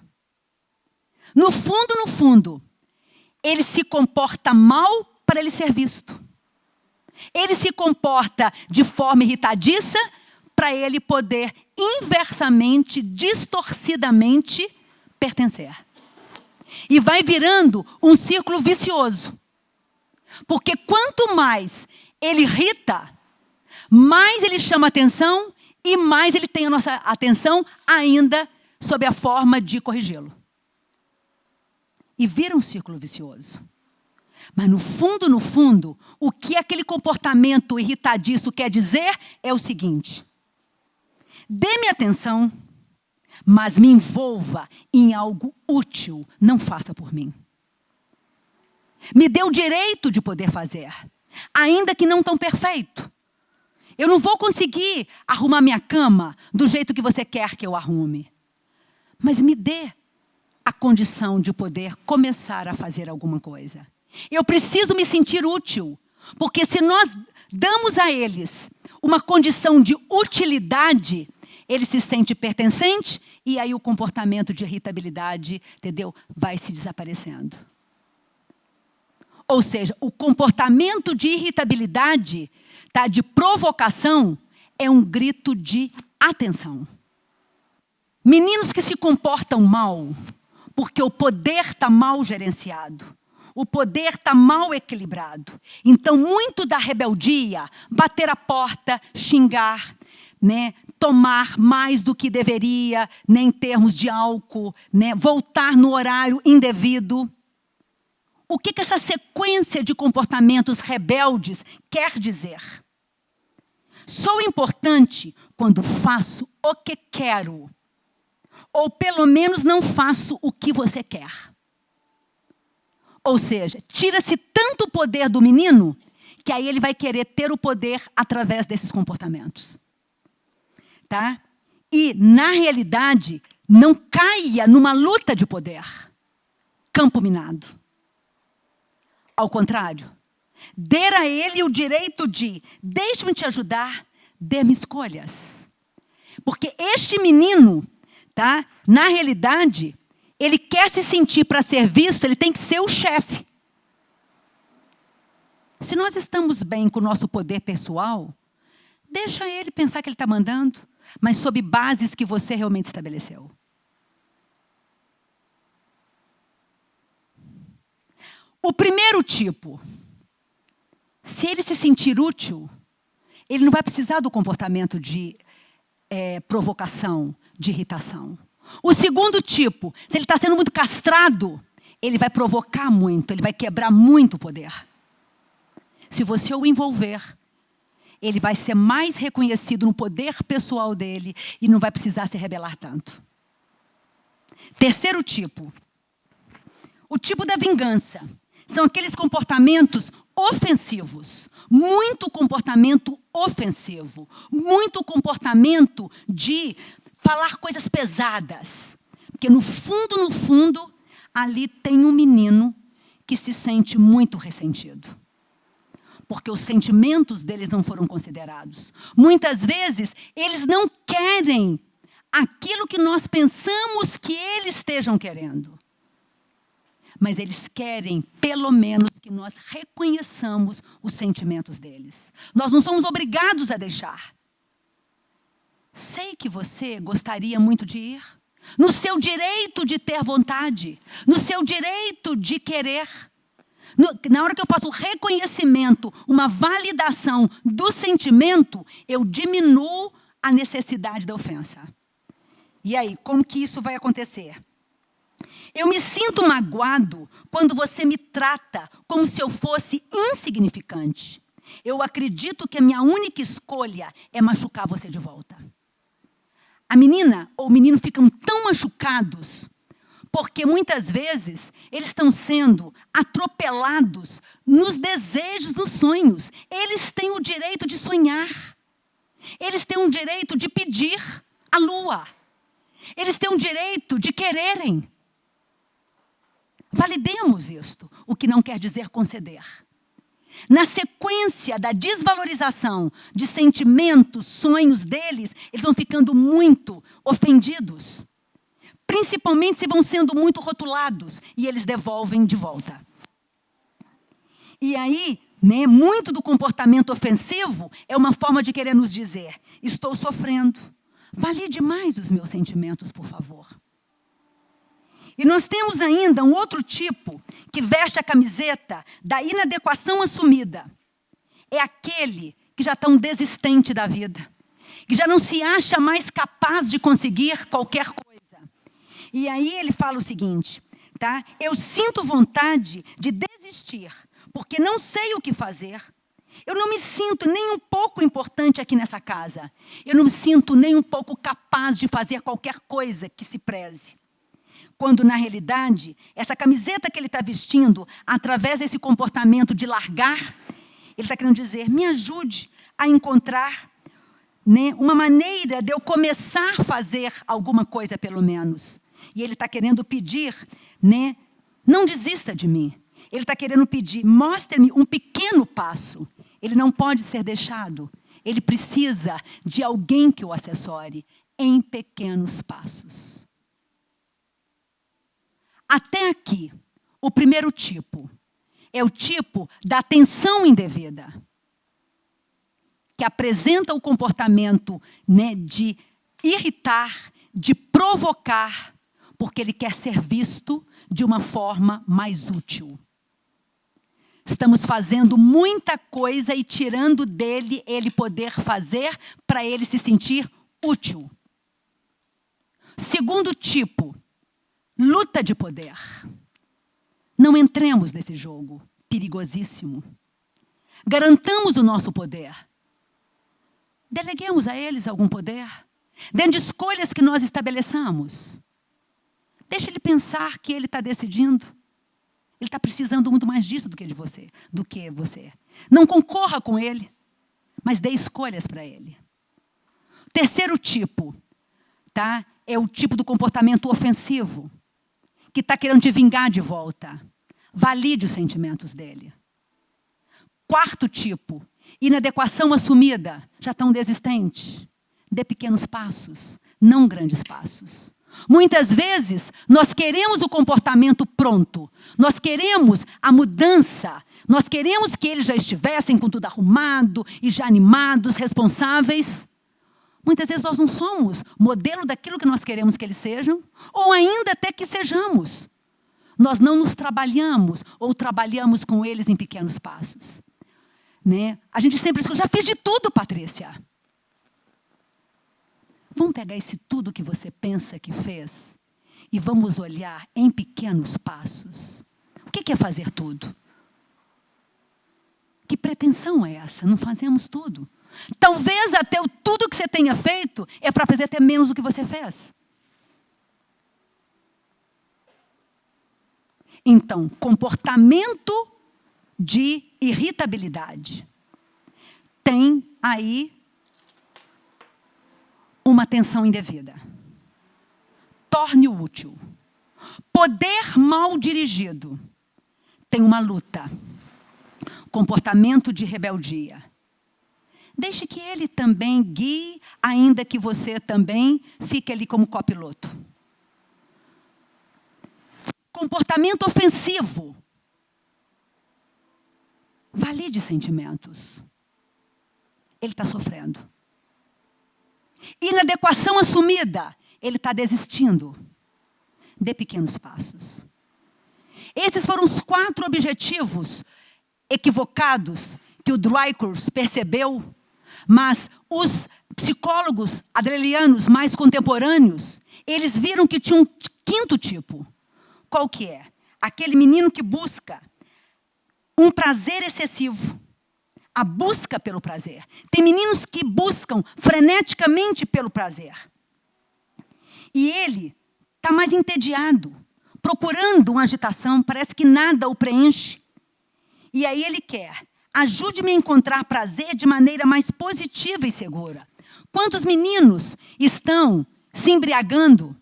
No fundo, ele se comporta mal para ele ser visto. Ele se comporta de forma irritadiça para ele poder inversamente, distorcidamente, pertencer. E vai virando um círculo vicioso. Porque quanto mais ele irrita, mais ele chama atenção e mais ele tem a nossa atenção ainda sob a forma de corrigi-lo. E vira um círculo vicioso. Mas no fundo, o que aquele comportamento irritadiço quer dizer é o seguinte: dê-me atenção, mas me envolva em algo útil, não faça por mim. Me dê o direito de poder fazer, ainda que não tão perfeito. Eu não vou conseguir arrumar minha cama do jeito que você quer que eu arrume. Mas me dê a condição de poder começar a fazer alguma coisa. Eu preciso me sentir útil, porque se nós damos a eles uma condição de utilidade, ele se sente pertencente e aí o comportamento de irritabilidade, entendeu, vai se desaparecendo. Ou seja, o comportamento de irritabilidade, tá, de provocação, é um grito de atenção. Meninos que se comportam mal, porque o poder está mal gerenciado, o poder está mal equilibrado. Então, muito da rebeldia, bater a porta, xingar, né, tomar mais do que deveria, né, em termos de álcool, né, voltar no horário indevido. O que essa sequência de comportamentos rebeldes quer dizer? Sou importante quando faço o que quero, ou pelo menos não faço o que você quer. Ou seja, tira-se tanto o poder do menino, que aí ele vai querer ter o poder através desses comportamentos. Tá? E, na realidade, não caia numa luta de poder. Campo minado. Ao contrário, dê a ele o direito de, deixe-me te ajudar, dê-me escolhas. Porque este menino, tá, na realidade, ele quer se sentir para ser visto, ele tem que ser o chefe. Se nós estamos bem com o nosso poder pessoal, deixa ele pensar que ele está mandando, mas sob bases que você realmente estabeleceu. O primeiro tipo, se ele se sentir útil, ele não vai precisar do comportamento de provocação, de irritação. O segundo tipo, se ele está sendo muito castrado, ele vai provocar muito, ele vai quebrar muito o poder. Se você o envolver, ele vai ser mais reconhecido no poder pessoal dele e não vai precisar se rebelar tanto. Terceiro tipo, o tipo da vingança. São aqueles comportamentos ofensivos, muito comportamento ofensivo, muito comportamento de falar coisas pesadas. Porque no fundo, ali tem um menino que se sente muito ressentido. Porque os sentimentos deles não foram considerados. Muitas vezes, eles não querem aquilo que nós pensamos que eles estejam querendo. Mas eles querem, pelo menos, que nós reconheçamos os sentimentos deles. Nós não somos obrigados a deixar. Sei que você gostaria muito de ir. No seu direito de ter vontade. No seu direito de querer. Na hora que eu faço o reconhecimento, uma validação do sentimento, eu diminuo a necessidade da ofensa. E aí, como que isso vai acontecer? Eu me sinto magoado quando você me trata como se eu fosse insignificante. Eu acredito que a minha única escolha é machucar você de volta. A menina ou o menino ficam tão machucados porque muitas vezes eles estão sendo atropelados nos desejos, nos sonhos. Eles têm o direito de sonhar. Eles têm o direito de pedir a lua. Eles têm o direito de quererem. Validemos isto, o que não quer dizer conceder. Na sequência da desvalorização de sentimentos, sonhos deles, eles vão ficando muito ofendidos. Principalmente se vão sendo muito rotulados e eles devolvem de volta. E aí, muito do comportamento ofensivo é uma forma de querer nos dizer: estou sofrendo, valide mais os meus sentimentos, por favor. E nós temos ainda um outro tipo que veste a camiseta da inadequação assumida. É aquele que já está um desistente da vida, que já não se acha mais capaz de conseguir qualquer coisa. E aí ele fala o seguinte, tá? Eu sinto vontade de desistir, porque não sei o que fazer. Eu não me sinto nem um pouco importante aqui nessa casa. Eu não me sinto nem um pouco capaz de fazer qualquer coisa que se preze. Quando, na realidade, essa camiseta que ele está vestindo, através desse comportamento de largar, ele está querendo dizer, me ajude a encontrar uma maneira de eu começar a fazer alguma coisa, pelo menos. E ele está querendo pedir, não desista de mim. Ele está querendo pedir, mostre-me um pequeno passo. Ele não pode ser deixado. Ele precisa de alguém que o assessore em pequenos passos. Até aqui, o primeiro tipo é o tipo da atenção indevida, que apresenta o comportamento de irritar, de provocar, porque ele quer ser visto de uma forma mais útil. Estamos fazendo muita coisa e tirando dele ele poder fazer para ele se sentir útil. Segundo tipo, luta de poder. Não entremos nesse jogo perigosíssimo. Garantamos o nosso poder. Deleguemos a eles algum poder. Dentro de escolhas que nós estabeleçamos. Deixa ele pensar que ele está decidindo. Ele está precisando muito mais disso do que você. Não concorra com ele, mas dê escolhas para ele. Terceiro tipo, tá? É o tipo do comportamento ofensivo, que está querendo te vingar de volta. Valide os sentimentos dele. Quarto tipo, inadequação assumida, já está um desistente. Dê pequenos passos, não grandes passos. Muitas vezes, nós queremos o comportamento pronto. Nós queremos a mudança Nós queremos que eles já estivessem com tudo arrumado e já animados, responsáveis. Muitas vezes nós não somos modelo daquilo que nós queremos que eles sejam, ou ainda até que sejamos. Nós não nos trabalhamos, ou trabalhamos com eles em pequenos passos. Né? A gente sempre escuta, já fiz de tudo, Patrícia. Vamos pegar esse tudo que você pensa que fez e vamos olhar em pequenos passos. O que é fazer tudo? Que pretensão é essa? Não fazemos tudo. Talvez até o tudo que você tenha feito é para fazer até menos do que você fez. Então, comportamento de irritabilidade. Tem aí uma atenção indevida. Torne-o útil. Poder mal dirigido. Tem uma luta. Comportamento de rebeldia. Deixe que ele também guie, ainda que você também fique ali como copiloto. Comportamento ofensivo. Valide sentimentos. Ele está sofrendo. Inadequação assumida. Ele está desistindo. Dê pequenos passos. Esses foram os 4 objetivos equivocados que o Dreikus percebeu, mas os psicólogos adlerianos mais contemporâneos, eles viram que tinha um 5º tipo. Qual que é? Aquele menino que busca um prazer excessivo. A busca pelo prazer. Tem meninos que buscam freneticamente pelo prazer. E ele está mais entediado, procurando uma agitação, parece que nada o preenche. E aí ele quer, ajude-me a encontrar prazer de maneira mais positiva e segura. Quantos meninos estão se embriagando,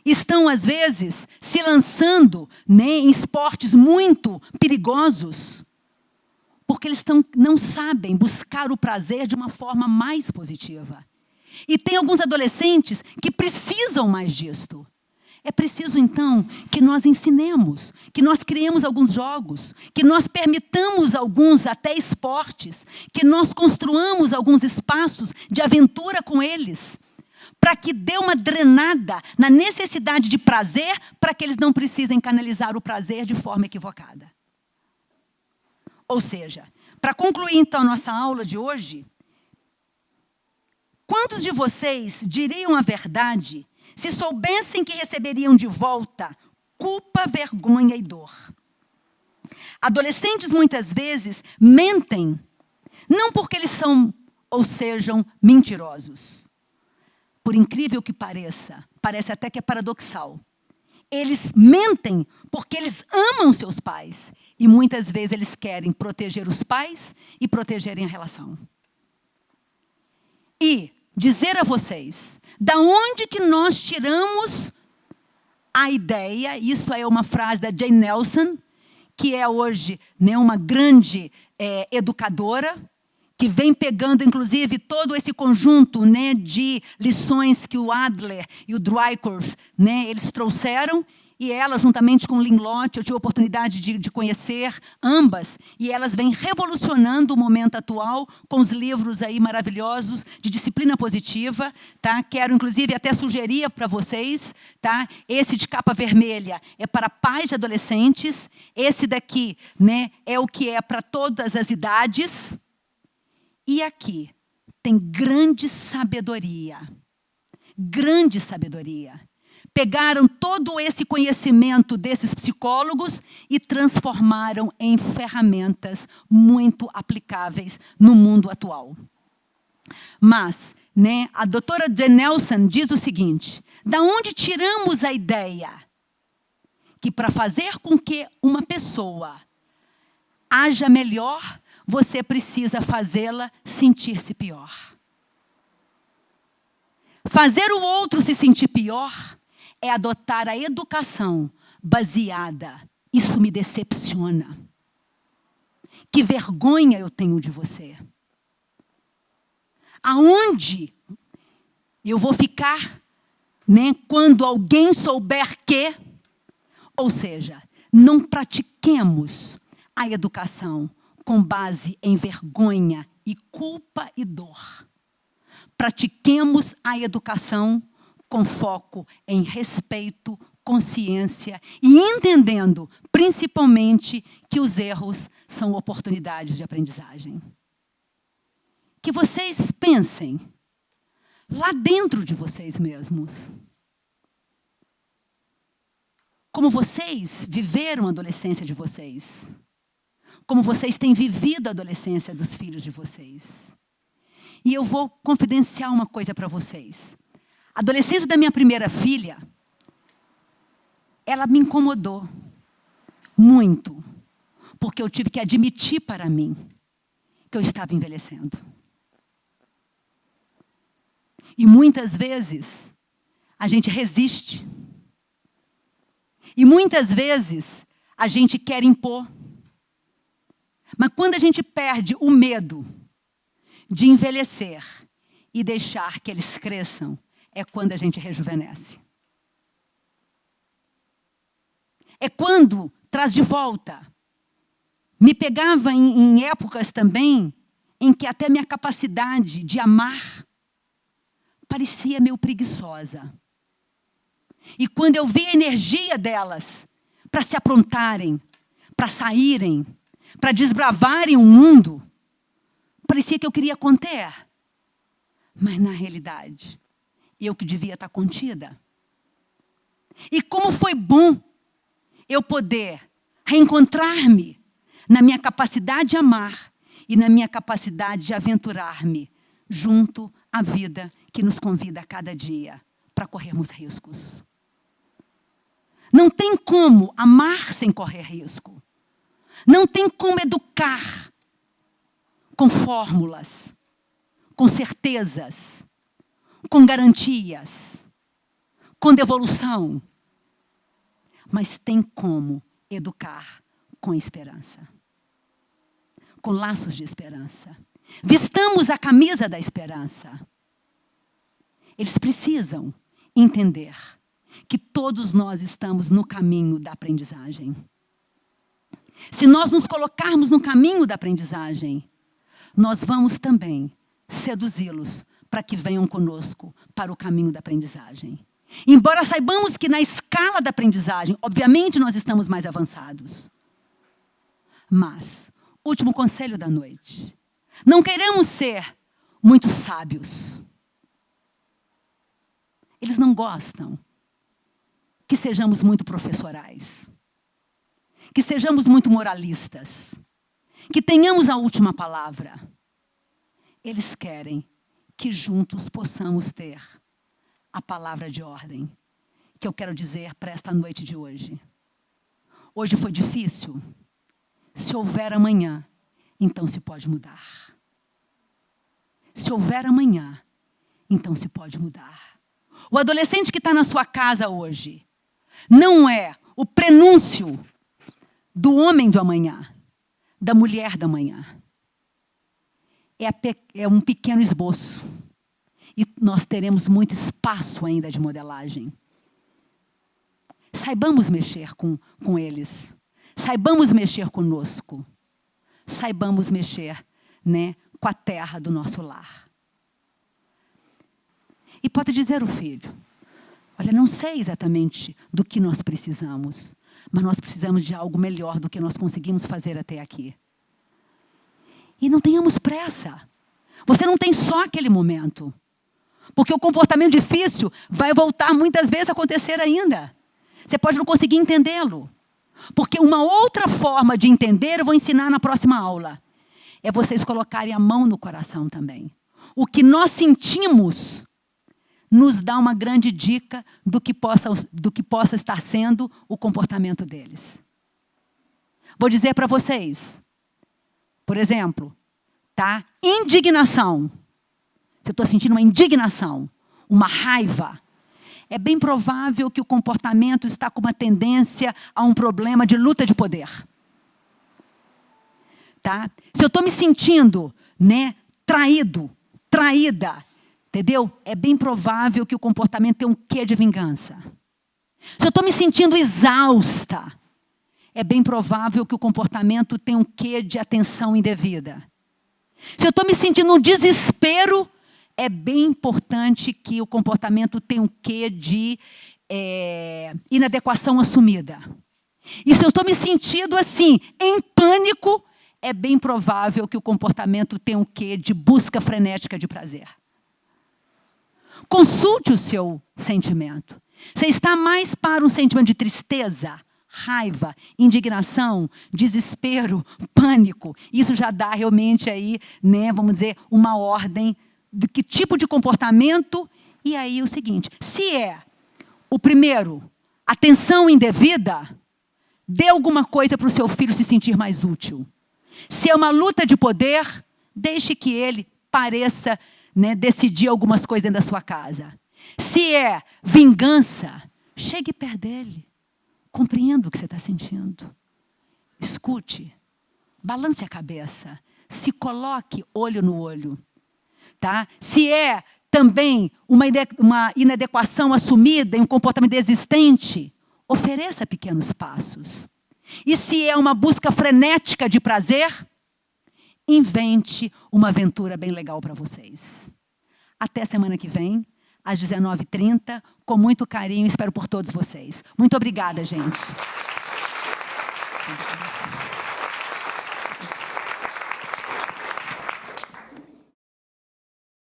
estão às vezes se lançando, né, em esportes muito perigosos, porque eles não sabem buscar o prazer de uma forma mais positiva. E tem alguns adolescentes que precisam mais disto. É preciso, então, que nós ensinemos, que nós criemos alguns jogos, que nós permitamos alguns até esportes, que nós construamos alguns espaços de aventura com eles, para que dê uma drenada na necessidade de prazer, para que eles não precisem canalizar o prazer de forma equivocada. Ou seja, para concluir, então, nossa aula de hoje, quantos de vocês diriam a verdade se soubessem que receberiam de volta culpa, vergonha e dor? Adolescentes, muitas vezes, mentem, não porque eles são ou sejam mentirosos. Por incrível que pareça, parece até que é paradoxal. Eles mentem porque eles amam seus pais. E muitas vezes eles querem proteger os pais e protegerem a relação. E dizer a vocês, da onde que nós tiramos a ideia, isso é uma frase da Jane Nelson, que é hoje, né, uma grande educadora, que vem pegando, inclusive, todo esse conjunto, né, de lições que o Adler e o Dreikus, né, eles trouxeram, e ela, juntamente com o Lynn Lott, eu tive a oportunidade de conhecer ambas, e elas vêm revolucionando o momento atual com os livros aí maravilhosos de disciplina positiva. Tá? Quero, inclusive, até sugerir para vocês, tá? Esse de capa vermelha é para pais de adolescentes, esse daqui, né, é o que é para todas as idades, e aqui tem grande sabedoria. Grande sabedoria. Pegaram todo esse conhecimento desses psicólogos e transformaram em ferramentas muito aplicáveis no mundo atual. Mas, né, a doutora Jane Nelson diz o seguinte, da onde tiramos a ideia que para fazer com que uma pessoa haja melhor, você precisa fazê-la sentir-se pior. Fazer o outro se sentir pior é adotar a educação baseada. Isso me decepciona. Que vergonha eu tenho de você. Aonde eu vou ficar, né, quando alguém souber que... Ou seja, não pratiquemos a educação com base em vergonha e culpa e dor. Pratiquemos a educação com foco em respeito, consciência e entendendo, principalmente, que os erros são oportunidades de aprendizagem. Que vocês pensem lá dentro de vocês mesmos. Como vocês viveram a adolescência de vocês. Como vocês têm vivido a adolescência dos filhos de vocês. E eu vou confidenciar uma coisa para vocês. A adolescência da minha primeira filha, ela me incomodou muito. Porque eu tive que admitir para mim que eu estava envelhecendo. E muitas vezes, a gente resiste. E muitas vezes, a gente quer impor. Mas quando a gente perde o medo de envelhecer e deixar que eles cresçam, é quando a gente rejuvenesce. É quando traz de volta. Me pegava em épocas também em que até minha capacidade de amar parecia meio preguiçosa. E quando eu vi a energia delas para se aprontarem, para saírem, para desbravarem o mundo, parecia que eu queria conter. Mas, na realidade, eu que devia estar contida. E como foi bom eu poder reencontrar-me na minha capacidade de amar e na minha capacidade de aventurar-me junto à vida que nos convida a cada dia para corrermos riscos. Não tem como amar sem correr risco. Não tem como educar com fórmulas, com certezas, com garantias, com devolução. Mas tem como educar com esperança. Com laços de esperança. Vistamos a camisa da esperança. Eles precisam entender que todos nós estamos no caminho da aprendizagem. Se nós nos colocarmos no caminho da aprendizagem, nós vamos também seduzi-los para que venham conosco para o caminho da aprendizagem. Embora saibamos que na escala da aprendizagem, obviamente nós estamos mais avançados. Mas, último conselho da noite, não queremos ser muito sábios. Eles não gostam que sejamos muito professorais, que sejamos muito moralistas, que tenhamos a última palavra. Eles querem que juntos possamos ter a palavra de ordem que eu quero dizer para esta noite de hoje. Hoje foi difícil. Se houver amanhã, então se pode mudar. Se houver amanhã, então se pode mudar. O adolescente que está na sua casa hoje não é o prenúncio do homem do amanhã, da mulher da manhã. É um pequeno esboço. E nós teremos muito espaço ainda de modelagem. Saibamos mexer com eles. Saibamos mexer conosco. Saibamos mexer, com a terra do nosso lar. E pode dizer o filho, olha, não sei exatamente do que nós precisamos, mas nós precisamos de algo melhor do que nós conseguimos fazer até aqui. E não tenhamos pressa. Você não tem só aquele momento. Porque o comportamento difícil vai voltar muitas vezes a acontecer ainda. Você pode não conseguir entendê-lo. Porque uma outra forma de entender eu vou ensinar na próxima aula. É vocês colocarem a mão no coração também. O que nós sentimos nos dá uma grande dica do que possa estar sendo o comportamento deles. Vou dizer para vocês, por exemplo, indignação. Se eu estou sentindo uma indignação, uma raiva, é bem provável que o comportamento está com uma tendência a um problema de luta de poder. Se eu estou me sentindo, traído, traída, entendeu? É bem provável que o comportamento tenha um quê de vingança. Se eu estou me sentindo exausta, é bem provável que o comportamento tenha um quê de atenção indevida. Se eu estou me sentindo um desespero, é bem importante que o comportamento tenha um quê de inadequação assumida. E se eu estou me sentindo assim, em pânico, é bem provável que o comportamento tenha um quê de busca frenética de prazer. Consulte o seu sentimento. Você está mais para um sentimento de tristeza, raiva, indignação, desespero, pânico? Isso já dá realmente aí, né, vamos dizer, uma ordem de que tipo de comportamento. E aí o seguinte, se é o primeiro, atenção indevida, dê alguma coisa para o seu filho se sentir mais útil. Se é uma luta de poder, deixe que ele pareça, né, decidir algumas coisas dentro da sua casa. Se é vingança, chegue perto dele. Compreenda o que você está sentindo. Escute. Balance a cabeça. Se coloque olho no olho. Tá? Se é também uma inadequação assumida em um comportamento existente, ofereça pequenos passos. E se é uma busca frenética de prazer, invente uma aventura bem legal para vocês. Até semana que vem, às 19h30, com muito carinho, espero por todos vocês. Muito obrigada, gente.